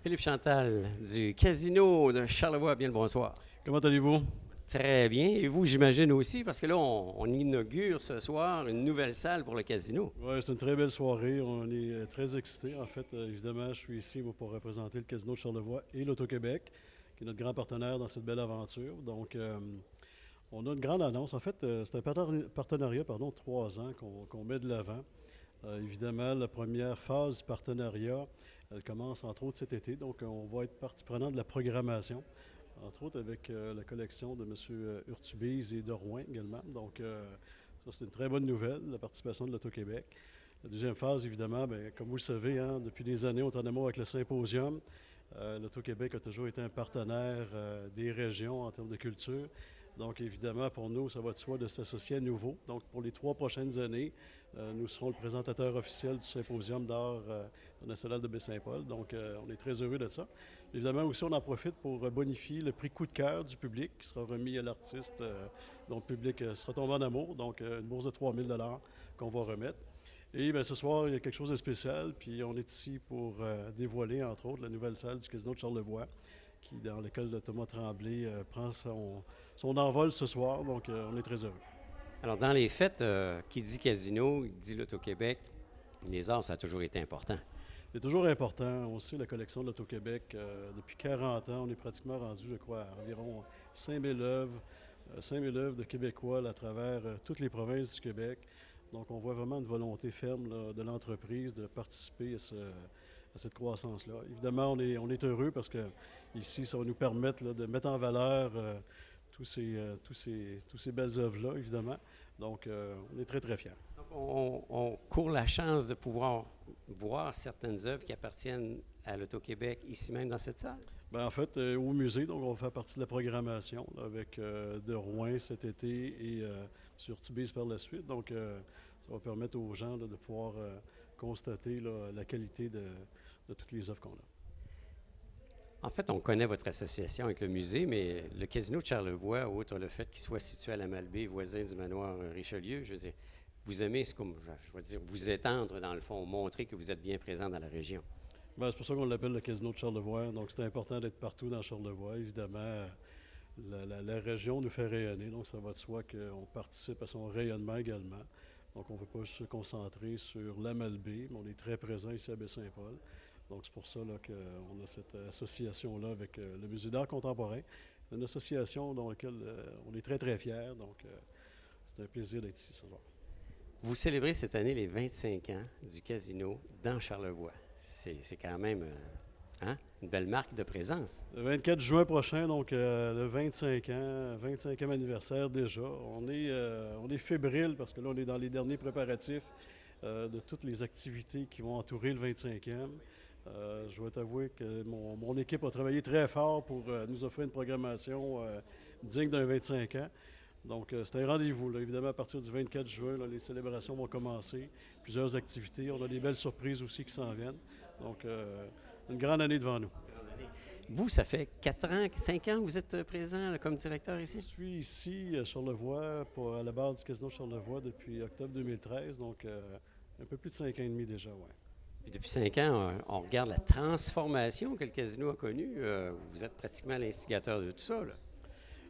Philippe Chantal du Casino de Charlevoix, bien le bonsoir. Comment allez-vous? Très bien. Et vous, j'imagine aussi, parce que là, on inaugure ce soir une nouvelle salle pour le Casino. Oui, c'est une très belle soirée. On est très excités. En fait, évidemment, je suis ici pour représenter le Casino de Charlevoix et l'Auto-Québec, qui est notre grand partenaire dans cette belle aventure. Donc, on a une grande annonce. En fait, c'est un partenariat, de 3 ans qu'on met de l'avant. Évidemment, la première phase du partenariat, elle commence entre autres cet été. Donc, on va être partie prenante de la programmation, entre autres avec la collection de M. Urtubise et de Rouen également. Donc, ça, c'est une très bonne nouvelle, la participation de l'Auto-Québec. La deuxième phase, évidemment, bien, comme vous le savez, depuis des années, on est en amour avec le symposium. L'Auto-Québec a toujours été un partenaire des régions en termes de culture. Donc, évidemment, pour nous, ça va de soi de s'associer à nouveau. Donc, pour les 3 prochaines années, nous serons le présentateur officiel du symposium d'art national de Baie-Saint-Paul. Donc, on est très heureux de ça. Évidemment, aussi, on en profite pour bonifier le prix coup de cœur du public qui sera remis à l'artiste dont le public sera tombé en amour. Donc, une bourse de 3 000 $ qu'on va remettre. Et bien, ce soir, il y a quelque chose de spécial. Puis, on est ici pour dévoiler, entre autres, la nouvelle salle du Casino de Charlevoix, qui, dans l'école de Thomas Tremblay, prend son envol ce soir. Donc, on est très heureux. Alors, dans les fêtes, qui dit Casino, dit l'Auto-Québec, les arts, ça a toujours été important. C'est toujours important. On sait la collection de l'Auto-Québec, depuis 40 ans, on est pratiquement rendu, je crois, à environ 5 000 œuvres, 5 000 œuvres de Québécois à travers toutes les provinces du Québec. Donc, on voit vraiment une volonté ferme là, de l'entreprise de participer à cette croissance-là. Évidemment, on est heureux parce que ici, ça va nous permettre là, de mettre en valeur tous ces belles œuvres-là, évidemment. Donc, on est très, très fiers. Donc, on court la chance de pouvoir voir certaines œuvres qui appartiennent à l'Auto-Québec ici même dans cette salle? Bien, en fait, au musée, donc on va faire partie de la programmation là, avec de Rouen cet été et sur Urtubise par la suite. Donc, ça va permettre aux gens là, de pouvoir constater là, la qualité de toutes les œuvres qu'on a. En fait, on connaît votre association avec le musée, mais le Casino de Charlevoix, outre le fait qu'il soit situé à la Malbaie, voisin du manoir Richelieu, je veux dire, vous aimez, comme je vais dire, vous étendre dans le fond, montrer que vous êtes bien présent dans la région. Bien, c'est pour ça qu'on l'appelle le Casino de Charlevoix. Donc, c'est important d'être partout dans Charlevoix. Évidemment, la région nous fait rayonner, donc ça va de soi qu'on participe à son rayonnement également. Donc, on ne veut pas juste se concentrer sur la Malbaie, mais on est très présent ici à Baie-Saint-Paul. Donc, c'est pour ça qu'on a cette association-là avec le Musée d'art contemporain. C'est une association dans laquelle on est très, très fiers. Donc, c'est un plaisir d'être ici ce soir. Vous célébrez cette année les 25 ans du Casino dans Charlevoix. C'est quand même une belle marque de présence. Le 24 juin prochain, donc le 25e anniversaire déjà. On est fébrile parce que là, on est dans les derniers préparatifs de toutes les activités qui vont entourer le 25e. Je dois t'avouer que mon équipe a travaillé très fort pour nous offrir une programmation digne d'un 25 ans. Donc, c'est un rendez-vous. Là. Évidemment, à partir du 24 juin, là, les célébrations vont commencer. Plusieurs activités. On a des belles surprises aussi qui s'en viennent. Donc, une grande année devant nous. Vous, ça fait 4 ans, 5 ans que vous êtes présent là, comme directeur ici? Je suis ici à Charlevoix, à la barre du Casino de Charlevoix depuis octobre 2013, donc un peu plus de 5 ans et demi déjà, oui. Puis depuis 5 ans, on regarde la transformation que le casino a connue. Vous êtes pratiquement l'instigateur de tout ça, là.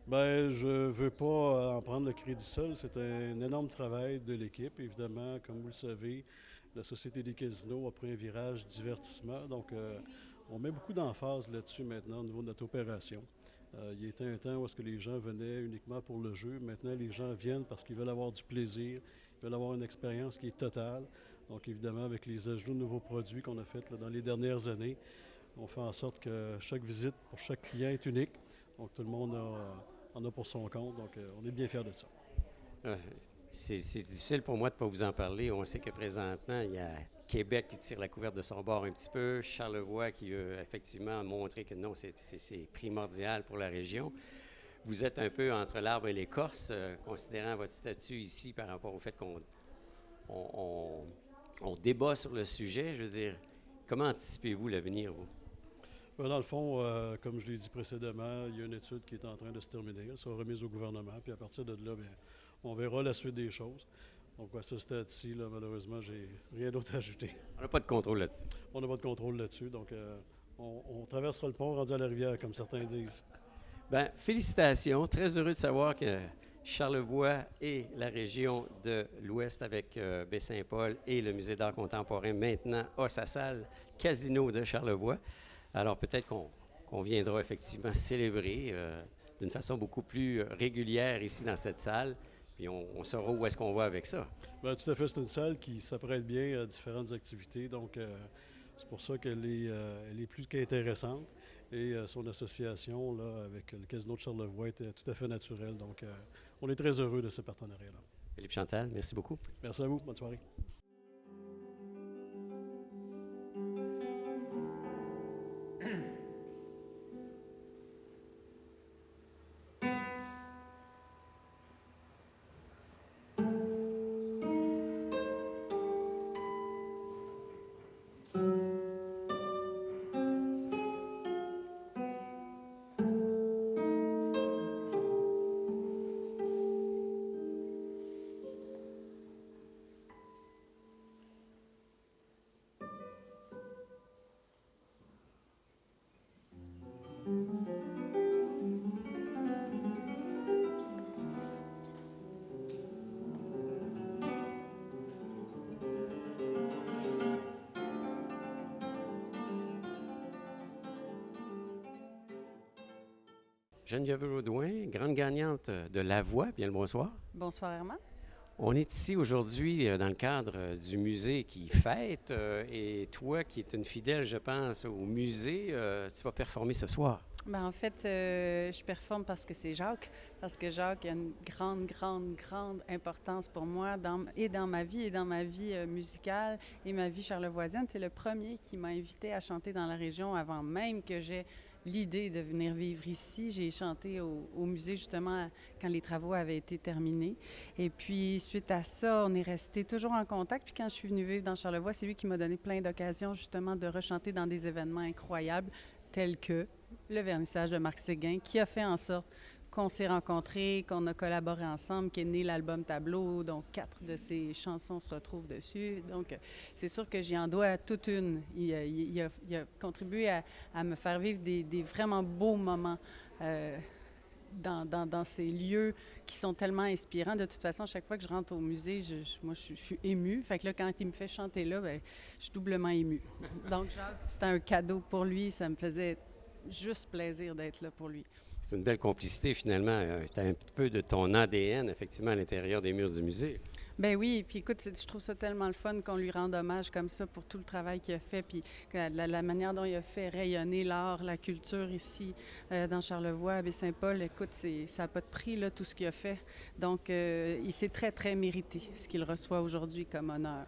Bien, je ne veux pas en prendre le crédit seul. C'est un énorme travail de l'équipe. Évidemment, comme vous le savez, la Société des casinos a pris un virage divertissement, donc on met beaucoup d'emphase là-dessus maintenant au niveau de notre opération. Il y a été un temps où est-ce que les gens venaient uniquement pour le jeu. Maintenant, les gens viennent parce qu'ils veulent avoir du plaisir, ils veulent avoir une expérience qui est totale. Donc, évidemment, avec les ajouts de nouveaux produits qu'on a faits dans les dernières années, on fait en sorte que chaque visite pour chaque client est unique. Donc, tout le monde en a pour son compte. Donc, on est bien fiers de ça. C'est difficile pour moi de ne pas vous en parler. On sait que présentement, il y a Québec qui tire la couverte de son bord un petit peu, Charlevoix qui veut effectivement montrer que non, c'est primordial pour la région. Vous êtes un peu entre l'arbre et l'écorce, considérant votre statut ici par rapport au fait qu'on débat sur le sujet. Je veux dire, comment anticipez-vous l'avenir, vous? Dans le fond, comme je l'ai dit précédemment, il y a une étude qui est en train de se terminer. Elle sera remise au gouvernement, puis à partir de là, bien, on verra la suite des choses. Donc, à ce stade-ci, là, malheureusement, j'ai rien d'autre à ajouter. On n'a pas de contrôle là-dessus. On n'a pas de contrôle là-dessus, donc on traversera le pont rendu à la rivière, comme certains disent. Bien, félicitations. Très heureux de savoir que Charlevoix et la région de l'Ouest avec Baie-Saint-Paul et le Musée d'art contemporain maintenant a sa salle Casino de Charlevoix. Alors, peut-être qu'on viendra effectivement célébrer d'une façon beaucoup plus régulière ici dans cette salle. Puis on saura où est-ce qu'on va avec ça. Bien, tout à fait. C'est une salle qui s'apprête bien à différentes activités. Donc, c'est pour ça qu'elle est plus qu'intéressante. Et son association là, avec le Casino de Charlevoix est tout à fait naturelle. Donc, on est très heureux de ce partenariat-là. Philippe Chantal, merci beaucoup. Merci à vous. Bonne soirée. Geneviève Audouin, grande gagnante de La Voix. Bien le bonsoir. Bonsoir, Armand. On est ici aujourd'hui dans le cadre du musée qui fête. Et toi, qui es une fidèle, je pense, au musée, tu vas performer ce soir. Bien, en fait, je performe parce que c'est Jacques. Parce que Jacques a une grande importance pour moi dans ma vie et dans ma vie musicale et ma vie charlevoisienne. C'est le premier qui m'a invité à chanter dans la région avant même que j'ai l'idée de venir vivre ici. J'ai chanté au musée justement quand les travaux avaient été terminés. Et puis, suite à ça, on est resté toujours en contact. Puis quand je suis venue vivre dans Charlevoix, c'est lui qui m'a donné plein d'occasions justement de rechanter dans des événements incroyables tels que le vernissage de Marc Séguin, qui a fait en sorte qu'on s'est rencontrés, qu'on a collaboré ensemble, qu'est né l'album Tableau, dont 4 de ses chansons se retrouvent dessus. Donc, c'est sûr que j'y en dois toute une. Il a contribué à me faire vivre des vraiment beaux moments dans ces lieux qui sont tellement inspirants. De toute façon, chaque fois que je rentre au musée, moi, je suis émue. Fait que là, quand il me fait chanter là, bien, je suis doublement émue. Donc, Jacques, c'était un cadeau pour lui. Ça me faisait juste plaisir d'être là pour lui. C'est une belle complicité, finalement. Tu as un petit peu de ton ADN, effectivement, à l'intérieur des murs du musée. Ben oui, puis écoute, je trouve ça tellement le fun qu'on lui rende hommage comme ça pour tout le travail qu'il a fait, puis la manière dont il a fait rayonner l'art, la culture ici, dans Charlevoix, à Baie-Saint-Paul. Écoute, ça n'a pas de prix, là, tout ce qu'il a fait. Donc, il s'est très mérité, ce qu'il reçoit aujourd'hui comme honneur.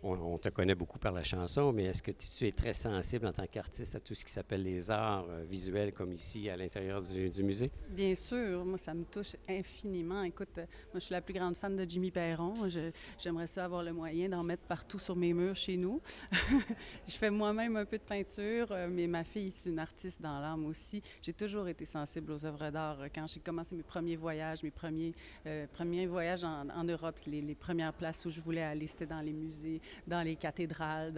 on te connaît beaucoup par la chanson, mais est-ce que tu es très sensible en tant qu'artiste à tout ce qui s'appelle les arts visuels, comme ici à l'intérieur du musée? Bien sûr, moi, ça me touche infiniment. Écoute, moi, je suis la plus grande fan de Jimmy Perron. J'aimerais ça avoir le moyen d'en mettre partout sur mes murs chez nous. Je fais moi-même un peu de peinture, mais ma fille, c'est une artiste dans l'âme aussi. J'ai toujours été sensible aux œuvres d'art. Quand j'ai commencé mes premiers voyages, mes premiers voyages en Europe, les premières places où je voulais aller, c'était dans les musées, dans les cathédrales,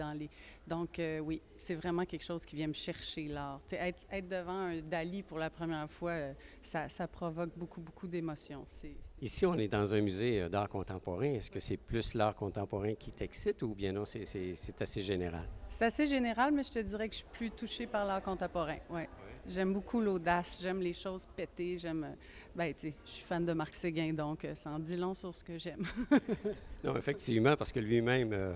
Donc, oui, c'est vraiment quelque chose qui vient me chercher, l'art. Être devant un Dali pour la première fois, ça provoque beaucoup, beaucoup d'émotions. Ici, on est dans un musée d'art contemporain. Est-ce que c'est plus l'art contemporain qui t'excite ou bien non, c'est assez général? C'est assez général, mais je te dirais que je suis plus touchée par l'art contemporain, ouais. J'aime beaucoup l'audace, j'aime les choses pétées, je suis fan de Marc Séguin, donc ça en dit long sur ce que j'aime. Non, effectivement, parce que lui-même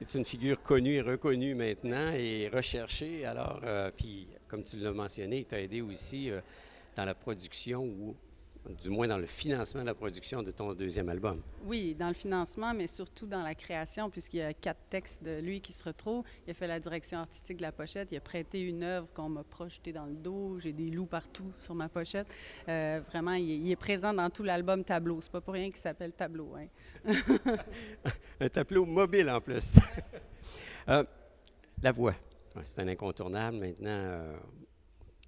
est une figure connue et reconnue maintenant et recherchée. Alors, puis, comme tu l'as mentionné, il t'a aidé aussi dans la production ou du moins dans le financement de la production de ton deuxième album. Oui, dans le financement, mais surtout dans la création, puisqu'il y a 4 textes de lui qui se retrouvent. Il a fait la direction artistique de la pochette. Il a prêté une œuvre qu'on m'a projetée dans le dos. J'ai des loups partout sur ma pochette. Vraiment, il est présent dans tout l'album Tableau. C'est pas pour rien qu'il s'appelle Tableau, hein? Un tableau mobile en plus. La voix, c'est un incontournable maintenant.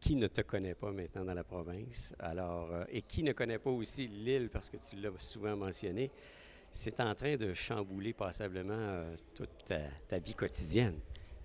Qui ne te connaît pas maintenant dans la province? Alors, et qui ne connaît pas aussi l'île, parce que tu l'as souvent mentionné, c'est en train de chambouler passablement toute ta vie quotidienne.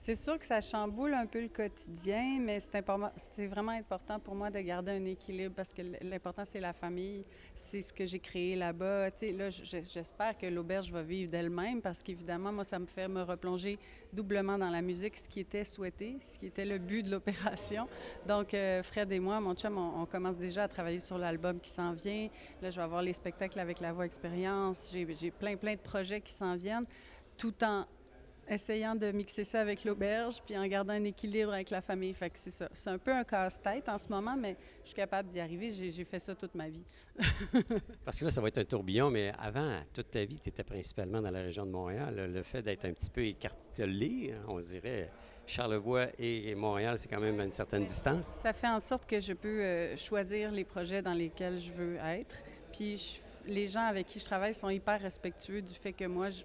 C'est sûr que ça chamboule un peu le quotidien, mais c'est vraiment important pour moi de garder un équilibre parce que l'important, c'est la famille. C'est ce que j'ai créé là-bas. Tu sais, là, j'espère que l'auberge va vivre d'elle-même parce qu'évidemment, moi, ça me fait me replonger doublement dans la musique, ce qui était souhaité, ce qui était le but de l'opération. Donc, Fred et moi, mon chum, on commence déjà à travailler sur l'album qui s'en vient. Là, je vais avoir les spectacles avec La Voix Expérience. J'ai plein de projets qui s'en viennent, tout en essayant de mixer ça avec l'auberge, puis en gardant un équilibre avec la famille. Fait que c'est ça. C'est un peu un casse-tête en ce moment, mais je suis capable d'y arriver. J'ai fait ça toute ma vie. Parce que là, ça va être un tourbillon, mais avant, toute ta vie, tu étais principalement dans la région de Montréal. Le fait d'être un petit peu écartelé, on dirait, Charlevoix et Montréal, c'est quand même à une certaine distance. Ça fait en sorte que je peux choisir les projets dans lesquels je veux être. Puis les gens avec qui je travaille sont hyper respectueux du fait que moi, je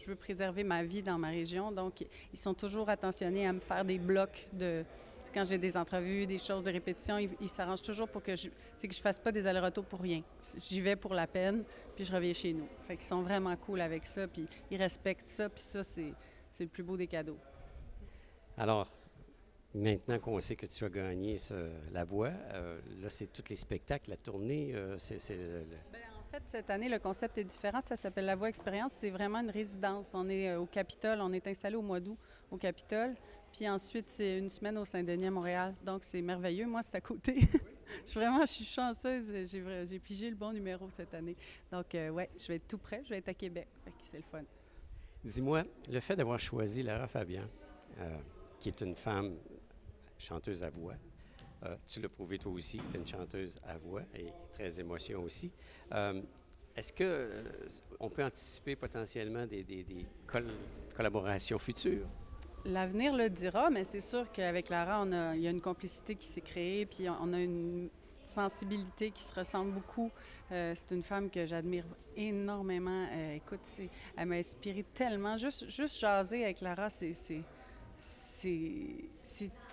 veux préserver ma vie dans ma région, donc ils sont toujours attentionnés à me faire des blocs de... Quand j'ai des entrevues, des choses de répétition, ils s'arrangent toujours pour que je fasse pas des allers-retours pour rien. J'y vais pour la peine, puis je reviens chez nous. Fait qu'ils sont vraiment cool avec ça, puis ils respectent ça, puis ça, c'est le plus beau des cadeaux. Alors, maintenant qu'on sait que tu as gagné La Voix, là, c'est tous les spectacles, la tournée, En fait, cette année, le concept est différent. Ça s'appelle La Voix Expérience. C'est vraiment une résidence. On est au Capitole. On est installé au mois d'août au Capitole. Puis ensuite, c'est une semaine au Saint-Denis à Montréal. Donc, c'est merveilleux. Moi, c'est à côté. Je suis chanceuse. J'ai pigé le bon numéro cette année. Donc, ouais, je vais être tout près. Je vais être à Québec. C'est le fun. Dis-moi, le fait d'avoir choisi Lara Fabian, qui est une femme chanteuse à voix, tu l'as prouvé toi aussi, tu es une chanteuse à voix et très émotion aussi. Est-ce qu'on peut anticiper potentiellement des collaborations futures? L'avenir le dira, mais c'est sûr qu'avec Lara, il y a une complicité qui s'est créée, puis on a une sensibilité qui se ressemble beaucoup. C'est une femme que j'admire énormément. Écoute, elle m'a inspiré tellement. Juste jaser avec Lara, c'est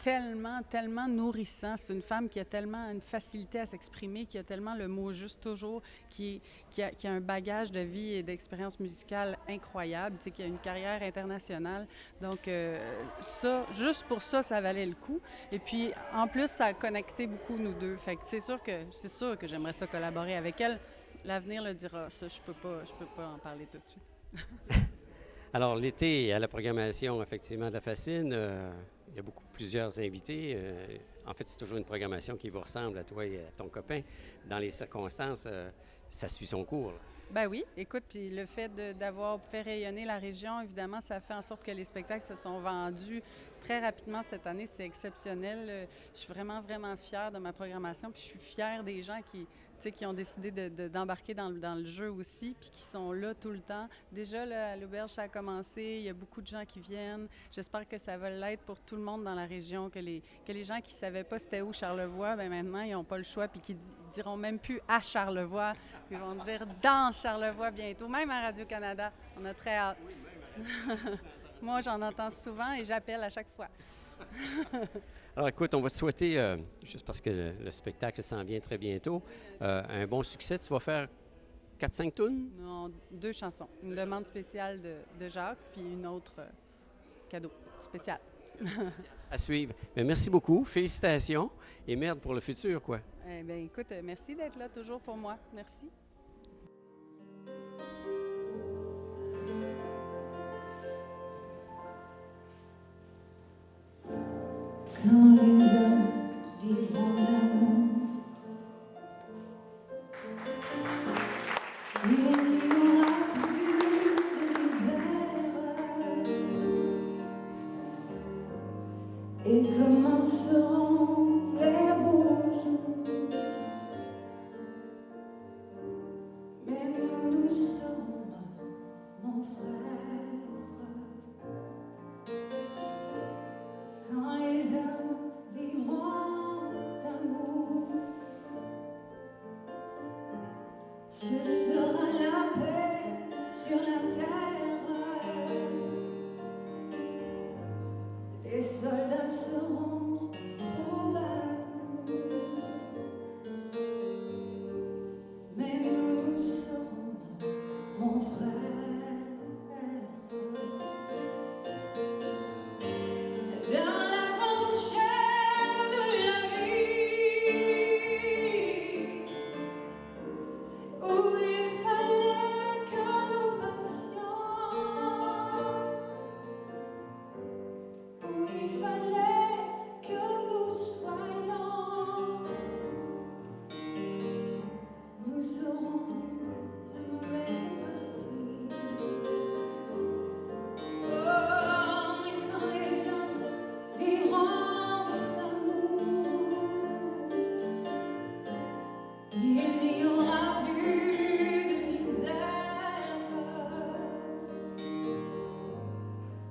tellement nourrissant. C'est une femme qui a tellement une facilité à s'exprimer, qui a tellement le mot juste toujours, qui a un bagage de vie et d'expérience musicale incroyable, qui a une carrière internationale. Donc, juste pour ça, ça valait le coup. Et puis, en plus, ça a connecté beaucoup nous deux. Fait que c'est sûr que j'aimerais ça collaborer avec elle. L'avenir le dira. Ça, je peux pas en parler tout de suite. Alors, l'été, à la programmation, effectivement, de la Fascine, il y a plusieurs invités. En fait, c'est toujours une programmation qui vous ressemble à toi et à ton copain. Dans les circonstances, ça suit son cours. Ben oui. Écoute, puis le fait d'avoir fait rayonner la région, évidemment, ça fait en sorte que les spectacles se sont vendus très rapidement cette année. C'est exceptionnel. Je suis vraiment, vraiment fière de ma programmation. Puis je suis fière des gens qui... qui ont décidé d'embarquer dans le jeu aussi, puis qui sont là tout le temps. Déjà, là, à l'auberge, ça a commencé. Il y a beaucoup de gens qui viennent. J'espère que ça va l'être pour tout le monde dans la région, que les gens qui ne savaient pas c'était où Charlevoix, bien maintenant, ils n'ont pas le choix, puis qu'ils diront même plus à Charlevoix. Ils vont dire dans Charlevoix bientôt, même à Radio-Canada. On a très hâte. Moi, j'en entends souvent et j'appelle à chaque fois. Alors, écoute, on va te souhaiter, juste parce que le spectacle s'en vient très bientôt, un bon succès. Tu vas faire 4-5 tunes? Non, 2 chansons. Une demande spéciale de Jacques, puis une autre cadeau spécial. À suivre. Mais merci beaucoup. Félicitations. Et merde pour le futur, quoi. Eh bien, écoute, merci d'être là toujours pour moi. Merci. Quand les hommes vivront d'amour, il n'y aura plus de misère et commenceront les beaux jours. Mais nous serons morts, mon frère. Quand les hommes vivront d'amour, ce sera la paix sur la terre. Les soldats seront troubadours, mais nous serons morts, mon frère. Dans la grande chaîne de la vie, où il fallait que nous passions, où il fallait que nous soyons, nous aurons vu la mauvaise partie. Oh, mais quand les hommes vivront d'amour, il n'y aura plus de misère.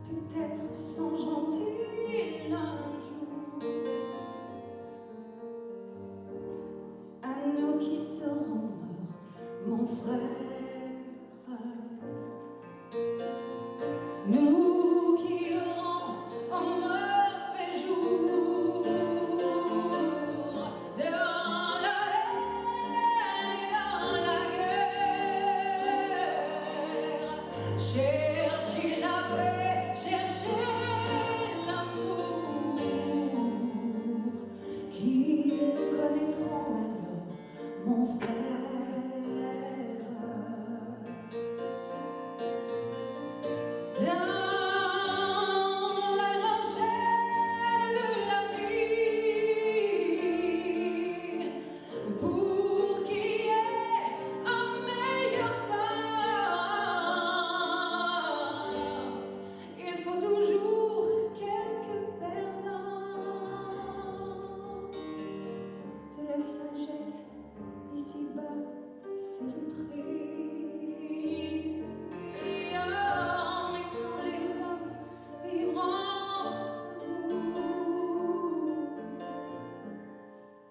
Peut-être songeront-ils un jour à nous qui serons morts, mon frère. Nous qui aurons un mauvais jour, dans la haine et dans la guerre, cherchez la paix, cherchez l'amour, qu'ils connaîtront alors, mon frère. Dans la grande chaîne de la vie, pour qu'il y ait un meilleur temps, il faut toujours quelques perdants. De la sagesse ici-bas, c'est le prix. Mais quand les hommes vivront d'amour,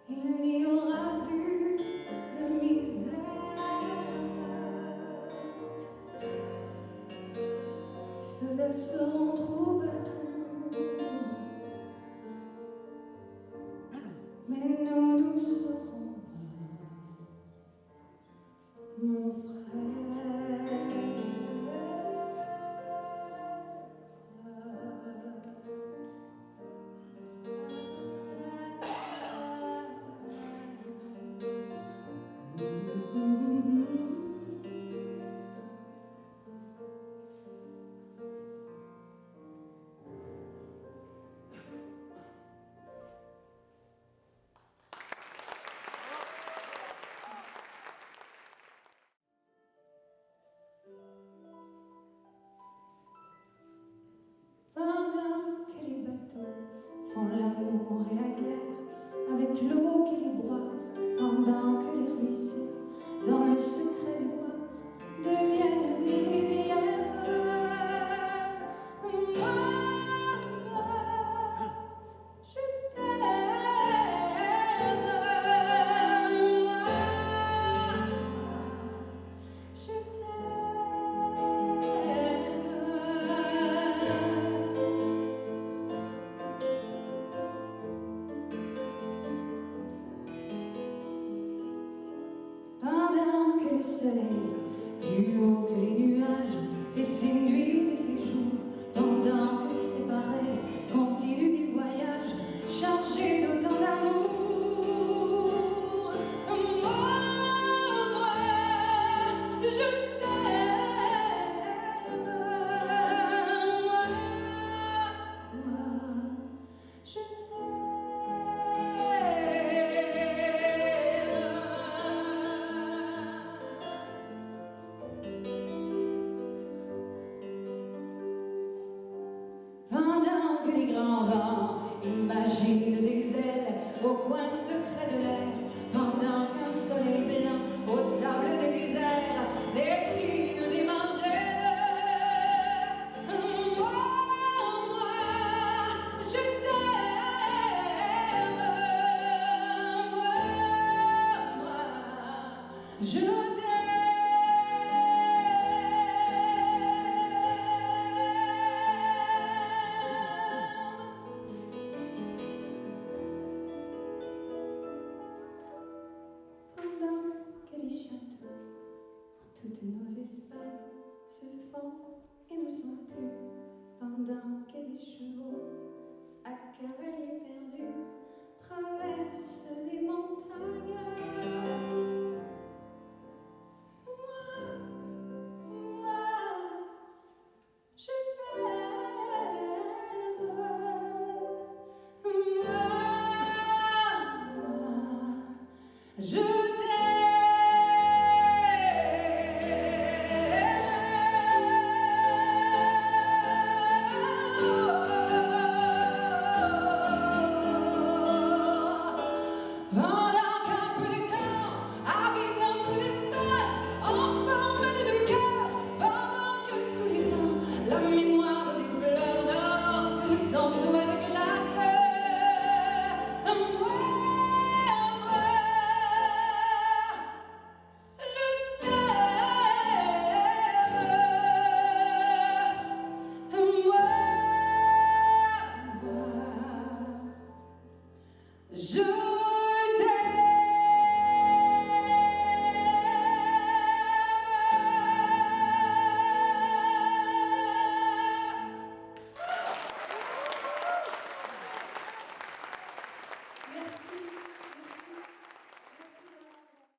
il n'y aura plus de misère. Ceux-là seront troubadours, mais nous serons morts, mon frère. soleil, plus haut que les nuages, fait ses nuits et ses jours, pendant que séparés continuent des voyages chargés d'autant d'amour. Moi, je t'aime. Moi, je pendant que les grands vents imaginent des ailes au coin secret de l'air, pendant qu'un soleil blanc au sable des déserts dessine des margelles. Moi, je t'aime. Moi, je t'aime. Pendant que les châteaux, en toutes nos espagnes, se font et ne sont plus, pendant que les chevaux, à cavalier perdu, traversent les montagnes. Moi, je t'aime. Moi, je pendant qu'un peu de temps habite un peu d'espace en forme de deux cœurs, pendant que sous les temps la mémoire des fleurs d'or sous son toit de glace. Moi, je t'aime. Moi, je